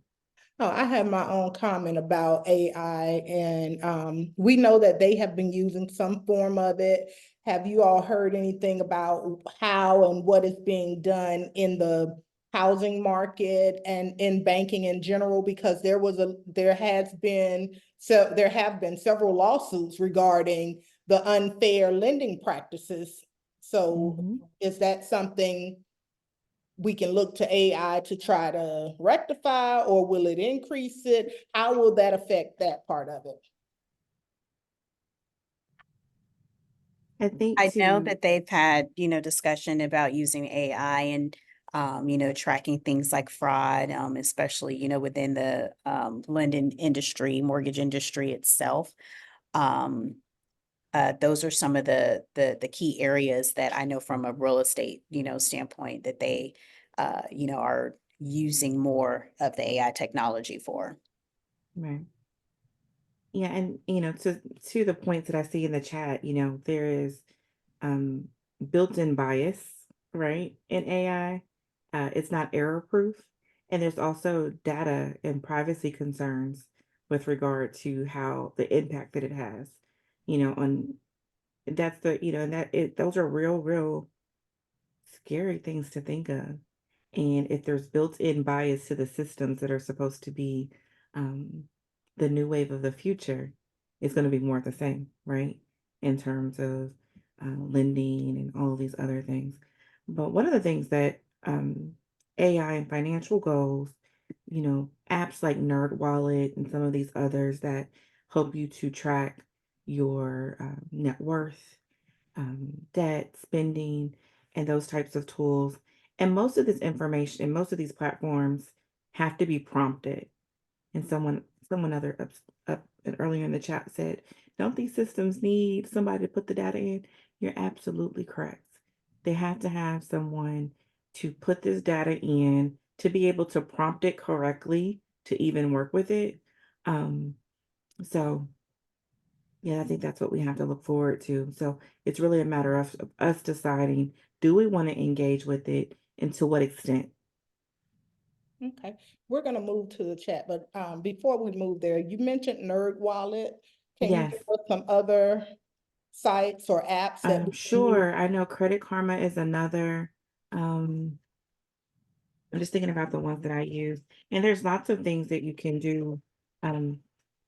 Oh, I have my own comment about AI, and we know that they have been using some form of it. Have you all heard anything about how and what is being done in the housing market and in banking in general? Because there have been several lawsuits regarding the unfair lending practices So Mhm. is that something we can look to AI to try to rectify, or will it increase it? How will that affect that part of it? I think I know too, that they've had, discussion about using AI and, tracking things like fraud, especially, within the lending industry, mortgage industry itself. Um, those are some of the key areas that I know from a real estate, standpoint that they, are using more of the AI technology for. right. Yeah, and to the points that I see in the chat, there is um built-in bias, right, in AI. It's not error proof. And there's also data and privacy concerns with regard to how the impact that it has, on that's the, and those are real scary things to think of. And if there's built-in bias to the systems that are supposed to be um, the new wave of the future, it's going to be more of the same, right? In terms of lending and all of these other things. But one of the things that AI and financial goals, apps like NerdWallet and some of these others that help you to track your net worth, debt, spending, and those types of tools. And most of this information, most of these platforms have to be prompted. And someone up and earlier in the chat said, don't these systems need somebody to put the data in? You're absolutely correct. They have to have someone to put this data in to be able to prompt it correctly to even work with it. So yeah, I think that's what we have to look forward to. So it's really a matter of us deciding, do we want to engage with it and to what extent? Okay, we're gonna move to the chat, but before we move there, you mentioned NerdWallet. Can you Yes, give us some other sites or apps that we can use? sure. I know Credit Karma is another. Um, I'm just thinking about the ones that I use. And there's lots of things that you can do um,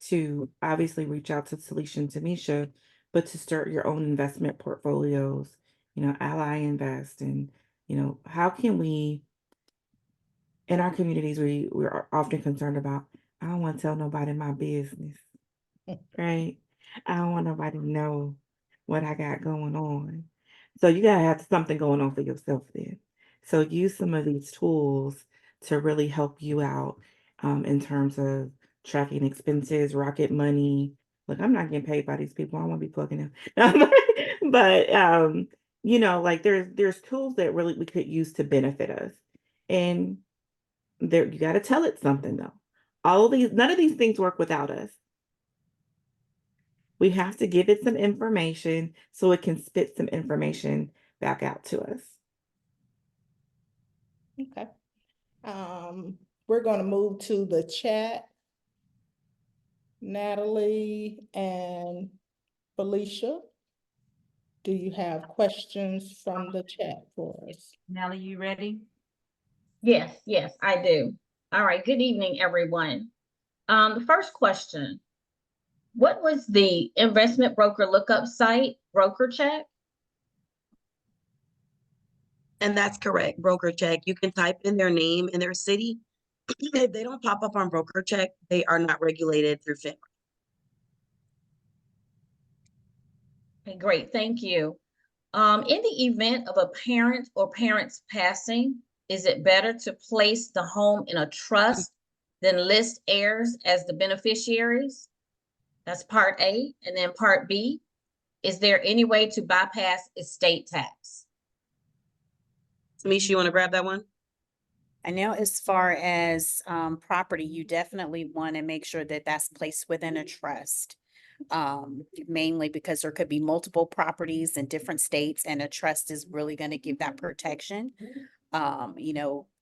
to obviously reach out to Salisha and Tamisha, but to start your own investment portfolios, Ally Invest. And, how can we, in our communities, we're often concerned about, I don't want to tell nobody my business, right? I don't want nobody to know what I got going on. So you gotta have something going on for yourself then. So use some of these tools to really help you out in terms of tracking expenses, Rocket Money. Look, I'm not getting paid by these people. I want to be plugging them. But like there's tools that really we could use to benefit us. And there you gotta tell it something though. None of these things work without us. We have to give it some information so it can spit some information back out to us. Okay. We're gonna move to the chat. Natalie and Felicia, do you have questions from the chat for us? Nellie, you ready? Yes, yes, I do. All right, good evening, everyone. The first question, what was the investment broker lookup site, BrokerCheck? And that's correct, broker check. You can type in their name and their city. If they don't pop up on broker check, they are not regulated through FINRA. Okay, great, thank you. In the event of a parent or parents passing, is it better to place the home in a trust than list heirs as the beneficiaries? That's part A. And then part B, is there any way to bypass estate tax? Tamisha, you want to grab that one? I know as far as property, you definitely want to make sure that that's placed within a trust. Mainly because there could be multiple properties in different states, and a trust is really going to give that protection.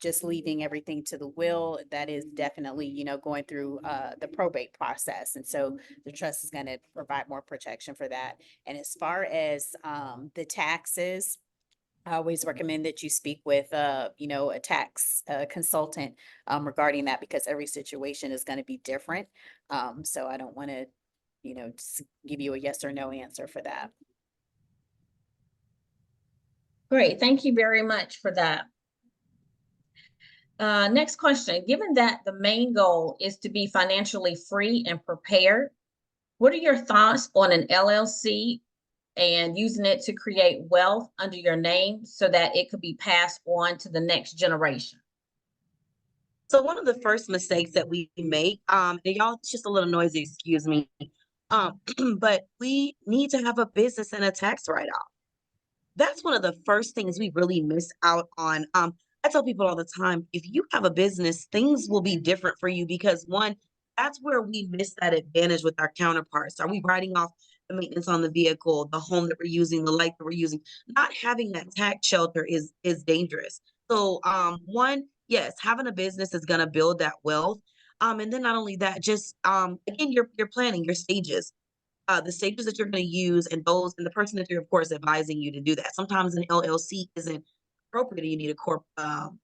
Just leaving everything to the will, that is definitely, going through the probate process. And so the trust is going to provide more protection for that. And as far as the taxes, I always recommend that you speak with, a tax consultant regarding that, because every situation is going to be different. So I don't want to, just give you a yes or no answer for that. Great, thank you very much for that. Next question, given that the main goal is to be financially free and prepared, what are your thoughts on an LLC and using it to create wealth under your name so that it could be passed on to the next generation? So one of the first mistakes that we make, and y'all, it's just a little noisy, excuse me. But we need to have a business and a tax write-off. That's one of the first things we really miss out on. I tell people all the time, if you have a business, things will be different for you because one, that's where we miss that advantage with our counterparts. Are we writing off the maintenance on the vehicle, the home that we're using, the light that we're using? Not having that tax shelter is dangerous. So one, yes, having a business is gonna build that wealth. And then not only that, just again, you're planning your stages, the stages that you're going to use, and the person that you're of course advising you to do that. Sometimes an LLC isn't appropriate and you need a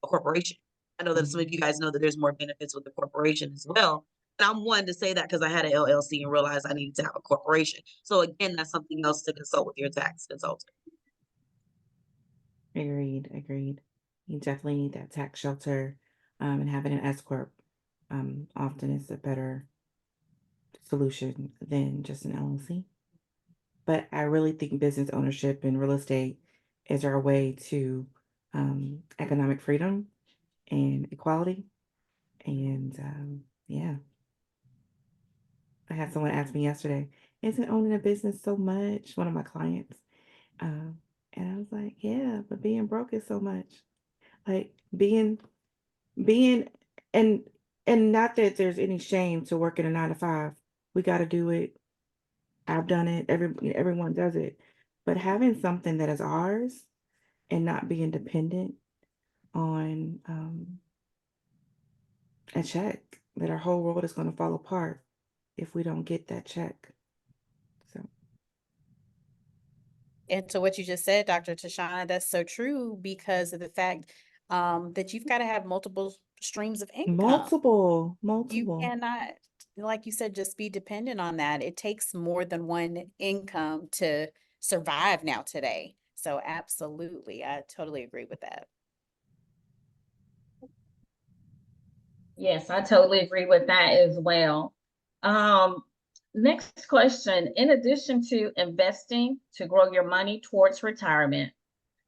corporation. I know that some of you guys know that there's more benefits with the corporation as well. And I'm one to say that because I had an LLC and realized I needed to have a corporation. So again, that's something else to consult with your tax consultant. Agreed, agreed. You definitely need that tax shelter, and having an S corp often is a better solution than just an LLC. But I really think business ownership and real estate is our way to economic freedom and equality. And yeah, I had someone ask me yesterday, isn't owning a business so much? One of my clients. And I was like, yeah, but being broke is so much. Like being and not that there's any shame to working a 9 to 5. We got to do it. I've done it. Everyone does it. But having something that is ours and not being dependent on a check, that our whole world is going to fall apart if we don't get that check. So And to what you just said, Dr. Tashana, that's so true because of the fact that you've got to have multiple streams of income. You multiple. cannot, like you said, just be dependent on that. It takes more than one income to survive now today. So absolutely, I totally agree with that. Yes, I totally agree with that as well. Next question, in addition to investing to grow your money towards retirement,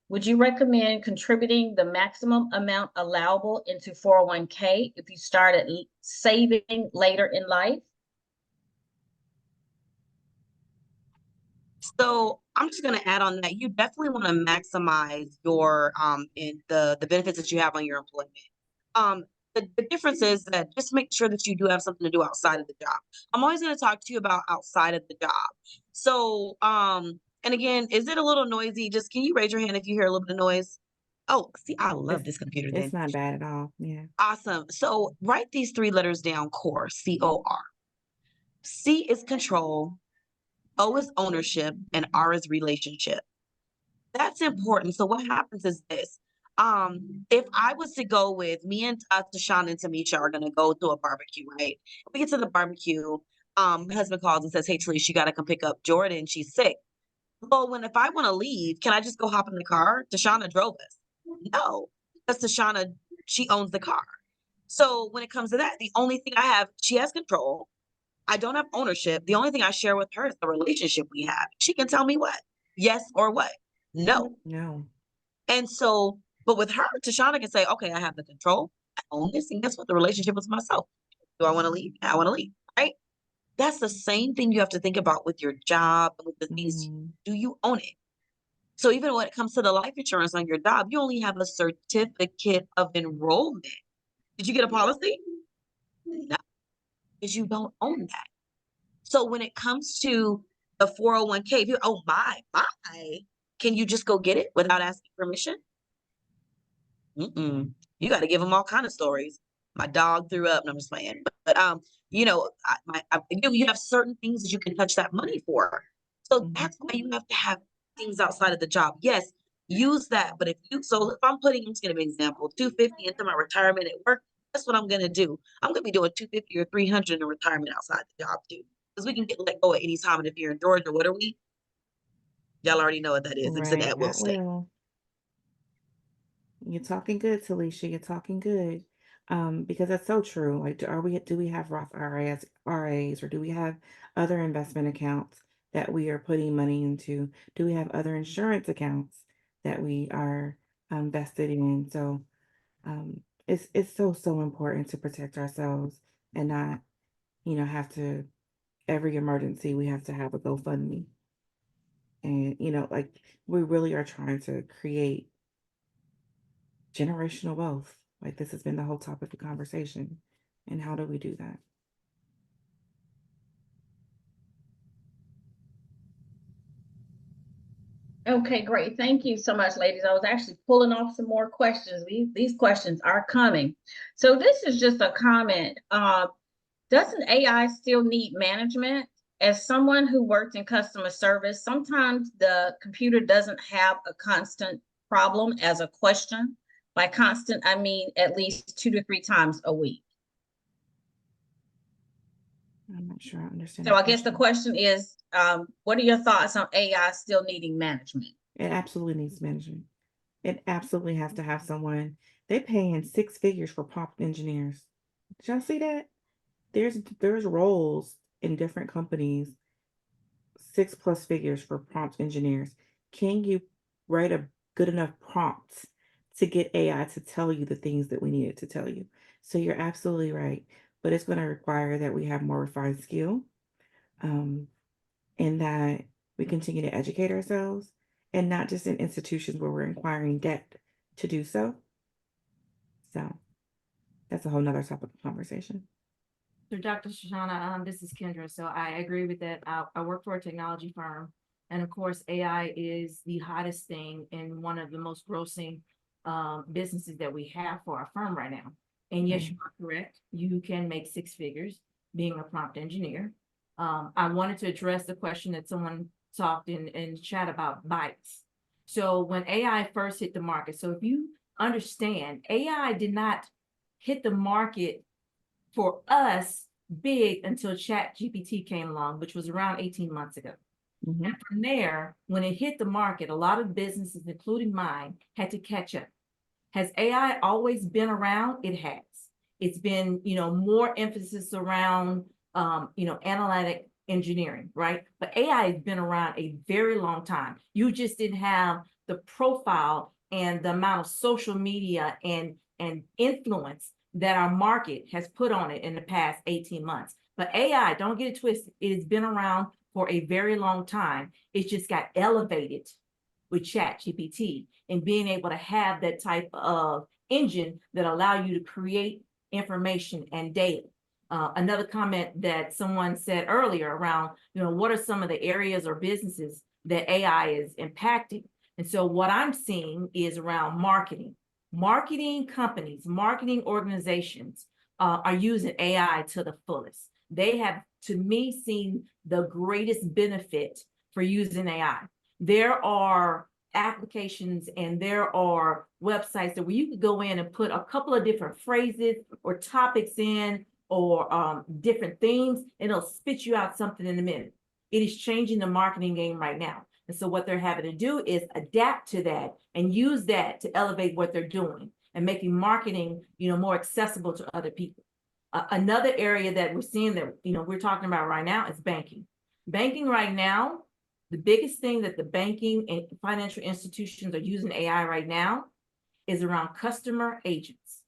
would you recommend contributing the maximum amount allowable into 401k if you started saving later in life? So I'm just going to add on that. You definitely want to maximize your in the benefits that you have on your employment. Um, the difference is that just make sure that you do have something to do outside of the job. I'm always going to talk to you about outside of the job. So and again, is it a little noisy? Just can you raise your hand if you hear a little bit of noise? Oh, see, I love this computer then. It's not bad at all. Yeah. Awesome. So write these 3 letters down: CORE, COR. C is control, O is ownership, and R is relationship. That's important. So what happens is this. If I was to go with me and Tashana and Tamisha are gonna go to a barbecue, right? We get to the barbecue, my husband calls and says, hey Talisha, you gotta come pick up Jordan, she's sick. Well, if I want to leave, can I just go hop in the car? Tashana drove us. No, because Tashana, she owns the car. So when it comes to that, the only thing I have, she has control. I don't have ownership. The only thing I share with her is the relationship we have. She can tell me what, yes or what, no. No. And so, but with her, Tashana can say, okay, I have the control. I own this. And guess what? The relationship is myself. Do I want to leave? Yeah, I want to leave. Right. That's the same thing you have to think about with your job and with the things. Do you own it? So even when it comes to the life insurance on your job, you only have a certificate of enrollment. Did you get a policy? No, because you don't own that. So when it comes to the 401k, if you, oh my, can you just go get it without asking permission? You got to give them all kind of stories. My dog threw up, and I'm just playing. But you know, you have certain things that you can touch that money for. So that's why you have to have things outside of the job. Yes, use that. But if I'm putting, I'm just gonna be an example, 250 into my retirement at work, that's what I'm gonna do. I'm gonna be doing 250 or 300 in retirement outside the job too. Because we can get let go at any time. And if you're in Georgia, what are we? Y'all already know what that is. It's an Right. at will At state. will. You're talking good, Talisha. You're talking good. Because that's so true. Like, do we have Roth RAs, or do we have other investment accounts that we are putting money into? Do we have other insurance accounts that we are vested in? So it's so important to protect ourselves and not, have to, every emergency we have to have a GoFundMe. And like, we really are trying to create generational wealth. Like, this has been the whole topic of conversation. And how do we do that? Okay, great. Thank you so much, ladies. I was actually pulling off some more questions. These questions are coming. So this is just a comment. Doesn't AI still need management? As someone who worked in customer service, sometimes the computer doesn't have a constant problem as a question. By constant, I mean at least 2 to 3 times a week. I'm not sure I understand. So I guess the question is, what are your thoughts on AI still needing management? It absolutely needs management. It absolutely has to have someone. They're paying 6 figures for prompt engineers. Did y'all see that? There's roles in different companies, 6+ figures for prompt engineers. Can you write a good enough prompt to get AI to tell you the things that we need it to tell you? So you're absolutely right. But it's going to require that we have more refined skill, and that we continue to educate ourselves, and not just in institutions where we're acquiring debt to do so. So that's a whole nother topic of conversation. So Dr. Shoshana, this is Kendra. So I agree with that. I work for a technology firm, and of course, AI is the hottest thing and one of the most grossing businesses that we have for our firm right now. And yes, you are correct. You can make 6 figures being a prompt engineer. I wanted to address the question that someone talked in chat about bites. So when AI first hit the market, so if you understand, AI did not hit the market for us big until ChatGPT came along, which was around 18 months ago. Mhm. And from there, when it hit the market, a lot of businesses, including mine, had to catch up. Has AI always been around? It has. It's been, more emphasis around, analytic engineering, right? But AI has been around a very long time. You just didn't have the profile and the amount of social media and influence that our market has put on it in the past 18 months. But AI, don't get it twisted, it has been around for a very long time. It just got elevated with ChatGPT and being able to have that type of engine that allow you to create information and data. Another comment that someone said earlier around, what are some of the areas or businesses that AI is impacting? And so what I'm seeing is around marketing. Marketing companies, marketing organizations are using AI to the fullest. They have, to me, seen the greatest benefit for using AI. There are applications and there are websites that where you could go in and put a couple of different phrases or topics in, or different themes, and it'll spit you out something in a minute. It is changing the marketing game right now. And so what they're having to do is adapt to that and use that to elevate what they're doing and making marketing, more accessible to other people. Another area that we're seeing that, we're talking about right now is banking. Banking right now, the biggest thing that the banking and financial institutions are using AI right now is around customer agents.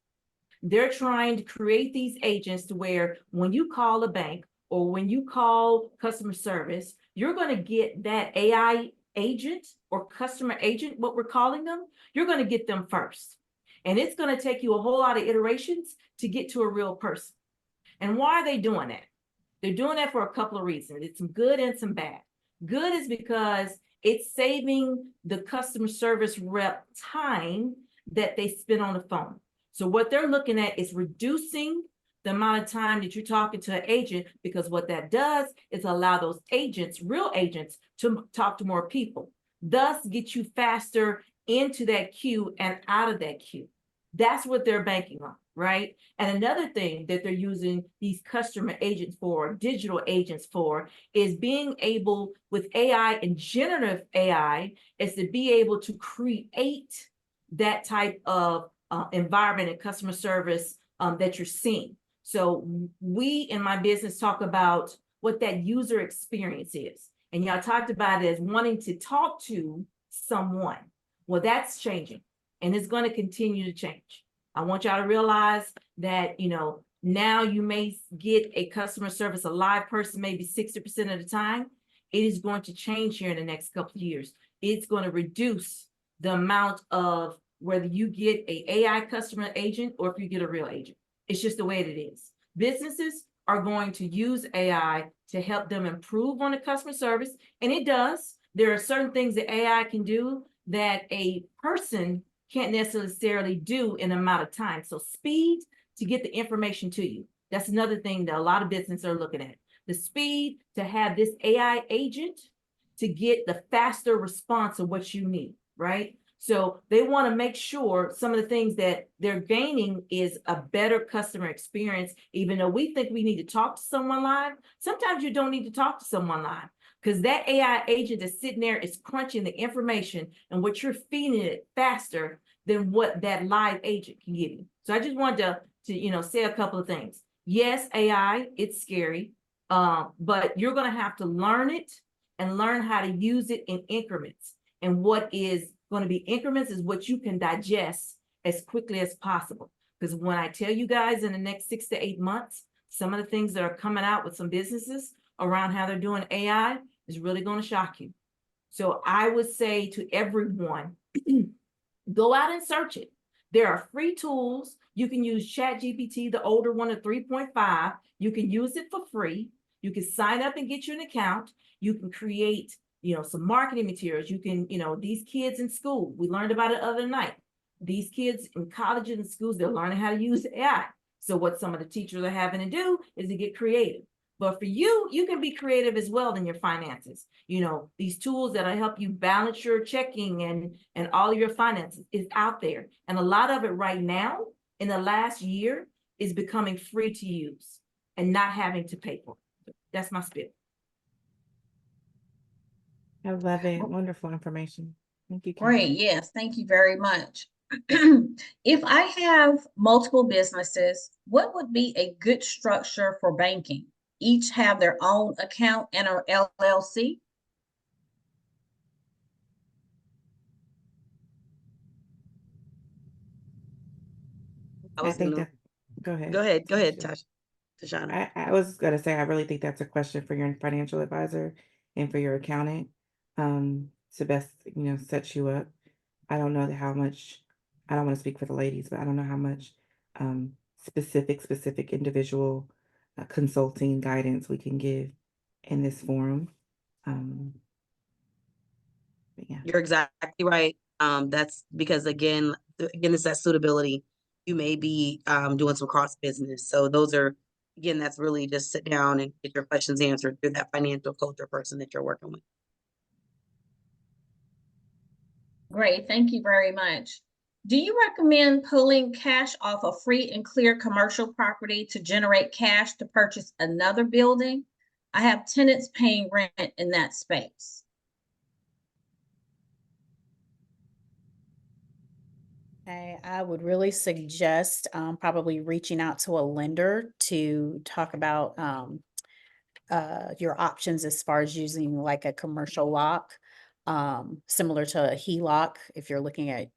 They're trying to create these agents to where when you call a bank or when you call customer service, you're going to get that AI agent or customer agent, what we're calling them, you're going to get them first. And it's going to take you a whole lot of iterations to get to a real person. And why are they doing that? They're doing that for a couple of reasons. It's some good and some bad. Good is because it's saving the customer service rep time that they spend on the phone. So what they're looking at is reducing the amount of time that you're talking to an agent, because what that does is allow those agents, real agents, to talk to more people, thus get you faster into that queue and out of that queue. That's what they're banking on, right? And another thing that they're using these customer agents for, digital agents for, is being able with AI and generative AI is to be able to create that type of environment and customer service that you're seeing. So we in my business talk about what that user experience is. And y'all talked about it as wanting to talk to someone. Well, that's changing and it's going to continue to change. I want y'all to realize that, you know, now you may get a customer service, a live person, maybe 60% of the time. It is going to change here in the next couple of years. It's going to reduce the amount of whether you get a AI customer agent or if you get a real agent. It's just the way it is. Businesses are going to use AI to help them improve on the customer service, and it does. There are certain things that AI can do that a person can't necessarily do in an amount of time. So speed to get the information to you. That's another thing that a lot of businesses are looking at. The speed to have this AI agent to get the faster response of what you need, right? So they want to make sure some of the things that they're gaining is a better customer experience. Even though we think we need to talk to someone live, sometimes you don't need to talk to someone live because that AI agent is sitting there is crunching the information and what you're feeding it faster than what that live agent can give you. So I just wanted to say a couple of things. Yes, AI, it's scary, but you're going to have to learn it and learn how to use it in increments. And what is going to be increments is what you can digest as quickly as possible. Because when I tell you guys in the next 6 to 8 months, some of the things that are coming out with some businesses around how they're doing AI is really going to shock you. So I would say to everyone, go out and search it. There are free tools. You can use ChatGPT, the older one of 3.5. You can use it for free. You can sign up and get you an account. You can create, some marketing materials. You can, these kids in school, we learned about it the other night. These kids in colleges and schools, they're learning how to use AI. So what some of the teachers are having to do is to get creative. But for you, you can be creative as well in your finances. These tools that'll help you balance your checking and all of your finances is out there. And a lot of it right now, in the last year, is becoming free to use and not having to pay for it. That's my spiel. I love it. Wonderful information. Thank you, Kim. Great, yes, thank you very much. If I have multiple businesses, what would be a good structure for banking? Each have their own account and an LLC? I think that, go ahead. Go ahead, Tasha. Tashana. I was going to say, I really think that's a question for your financial advisor and for your accountant to best, set you up. I don't know how much, I don't want to speak for the ladies, but I don't know how much specific individual consulting guidance we can give in this forum. Yeah. You're exactly right. That's because again, it's that suitability. You may be doing some cross business. So those are, again, that's really just sit down and get your questions answered through that financial coach or person that you're working with. Great, thank you very much. Do you recommend pulling cash off a free and clear commercial property to generate cash to purchase another building? I have tenants paying rent in that space. I would really suggest probably reaching out to a lender to talk about your options as far as using like a commercial lock, similar to a HELOC if you're looking at,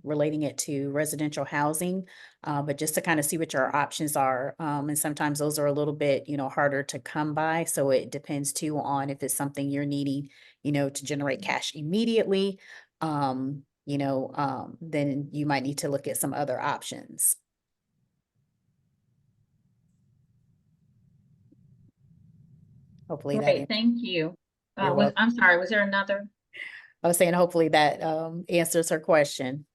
relating it to residential housing, but just to kind of see what your options are. And sometimes those are a little bit, harder to come by. So it depends too on if it's something you're needing, to generate cash immediately. Then you might need to look at some other options. Hopefully Great, that. thank you. You're welcome. I'm sorry, was there another? I was saying hopefully that answers her question.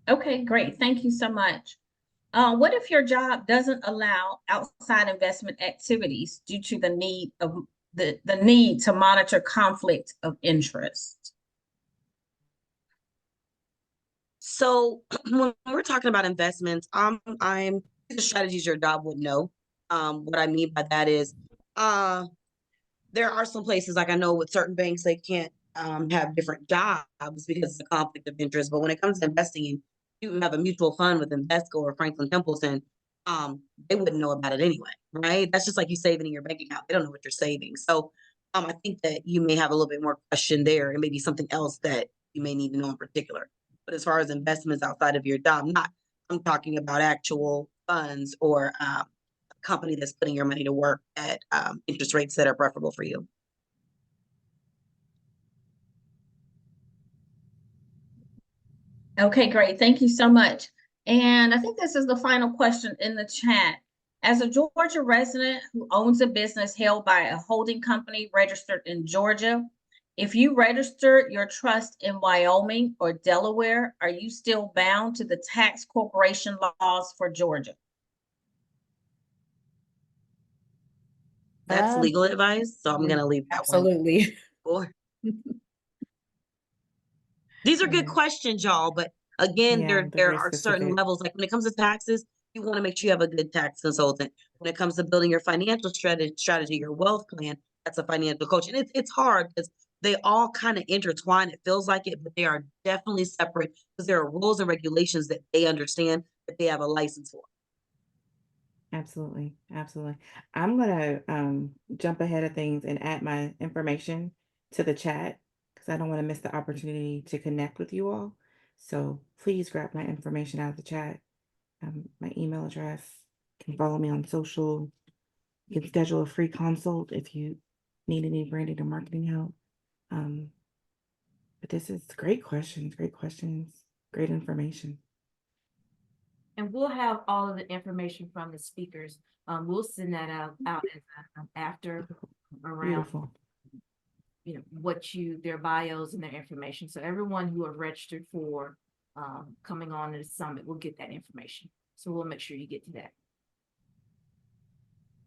Okay, great. Thank you so much. What if your job doesn't allow outside investment activities due to the need of the need to monitor conflict of interest? So when we're talking about investments, I'm the strategies your job would know. What I mean by that is there are some places, like I know with certain banks, they can't have different jobs because it's a conflict of interest. But when it comes to investing, you have a mutual fund with Invesco or Franklin Templeton, they wouldn't know about it anyway, right? That's just like you saving in your bank account. They don't know what you're saving. So I think that you may have a little bit more question there and maybe something else that you may need to know in particular. But as far as investments outside of your job, I'm talking about actual funds or a company that's putting your money to work at interest rates that are preferable for you. Okay, great. Thank you so much. And I think this is the final question in the chat. As a Georgia resident who owns a business held by a holding company registered in Georgia, if you registered your trust in Wyoming or Delaware, are you still bound to the tax corporation laws for Georgia? That's legal advice, so I'm going to leave that one. Absolutely. These are good Yeah. questions, y'all, but again, Yeah, the there risk are certain specific. levels. Like when it comes to taxes, you want to make sure you have a good tax consultant. When it comes to building your financial strategy, your wealth plan, that's a financial coach. And it's hard because they all kind of intertwine. It feels like it, but they are definitely separate because there are rules and regulations that they understand that they have a license for. Absolutely. Absolutely. I'm gonna jump ahead of things and add my information to the chat because I don't want to miss the opportunity to connect with you all. So please grab my information out of the chat. My email address. You can follow me on social. You can schedule a free consult if you need any branding or marketing help. But this is great questions, great information. And we'll have all of the information from the speakers. We'll send that out after around, Beautiful. their bios and their information. So everyone who are registered for coming on to the summit will get that information. So we'll make sure you get to that.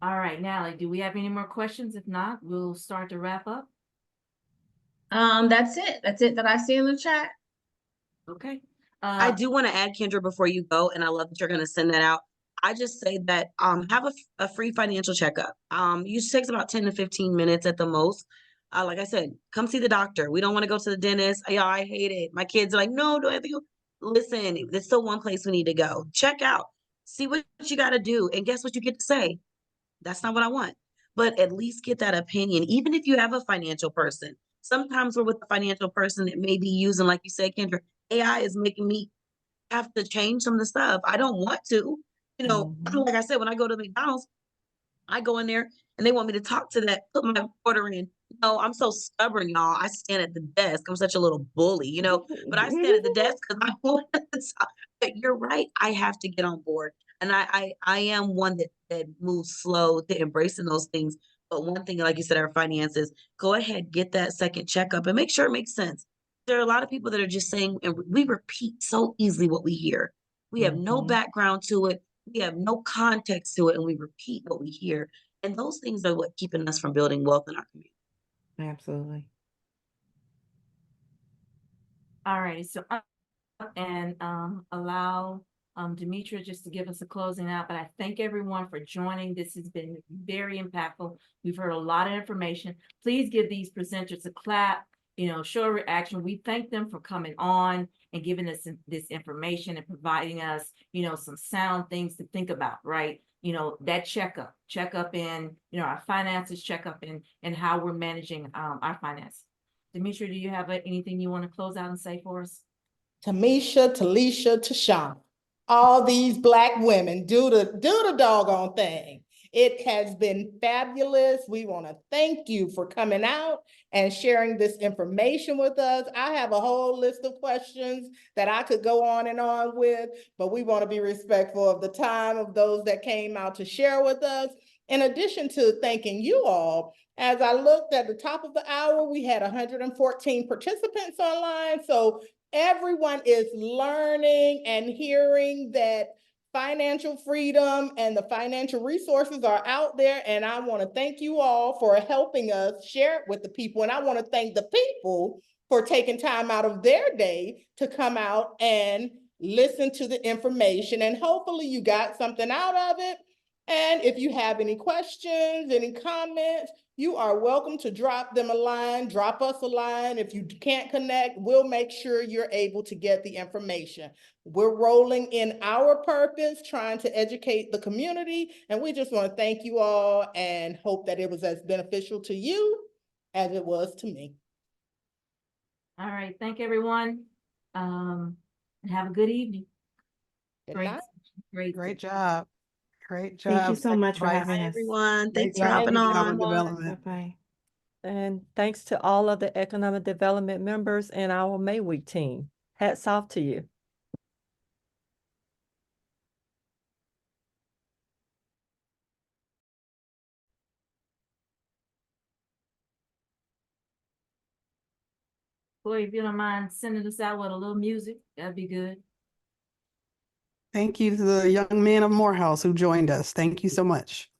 All right, Natalie, do we have any more questions? If not, we'll start to wrap up. That's it. That's it that I see in the chat. Okay. I do want to add, Kendra, before you go, and I love that you're going to send that out. I just say that have a free financial checkup. Usually takes about 10 to 15 minutes at the most. Like I said, come see the doctor. We don't want to go to the dentist. Yeah, I hate it. My kids are like, no, do I have to go? Listen, there's still one place we need to go. Check out, see what you got to do, and guess what you get to say? That's not what I want. But at least get that opinion, even if you have a financial person. Sometimes we're with a financial person that may be using, like you said, Kendra, AI is making me have to change some of the stuff. I don't want to. Like I said, when I go to McDonald's, I go in there and they want me to talk to that, put my order in. No, I'm so stubborn, y'all. I stand at the desk. I'm such a little bully, but I stand at the desk because I want to talk. But you're right. I have to get on board. And I am one that moves slow to embracing those things. But one thing, like you said, our finances, go ahead, get that second checkup and make sure it makes sense. There are a lot of people that are just saying, and we repeat so easily what we hear. We have no background to it. We have no context to it, and we repeat what we hear. And those things are what keeping us from building wealth in our community. Absolutely. All righty. So and allow Demetra just to give us a closing out. But I thank everyone for joining. This has been very impactful. We've heard a lot of information. Please give these presenters a clap, show a reaction. We thank them for coming on and giving us this information and providing us, some sound things to think about, right? That checkup in, our finances, checkup in how we're managing our finances. Demetra, do you have anything you want to close out and say for us? Tamisha, Talisha, Tashawn, all these Black women do the doggone thing. It has been fabulous. We want to thank you for coming out and sharing this information with us. I have a whole list of questions that I could go on and on with, but we want to be respectful of the time of those that came out to share with us. In addition to thanking you all, as I looked at the top of the hour, we had 114 participants online. So everyone is learning and hearing that financial freedom and the financial resources are out there. And I want to thank you all for helping us share it with the people. And I want to thank the people for taking time out of their day to come out and listen to the information. And hopefully you got something out of it. And if you have any questions, any comments, you are welcome to drop them a line, drop us a line. If you can't connect, we'll make sure you're able to get the information. We're rolling in our purpose, trying to educate the community. And we just want to thank you all and hope that it was as beneficial to you as it was to me. All right, thank everyone. And have a good evening. Good Great, night. Great job. Great job. Thank you so much for Vice. having Bye, us. everyone. Great Thanks for job, hopping economic on. development. Bye-bye. And thanks to all of the Economic Development members and our May Week team. Hats off to you. Boy, if you don't mind sending us out with a little music, that'd be good. Thank you to the young men of Morehouse who joined us. Thank you so much.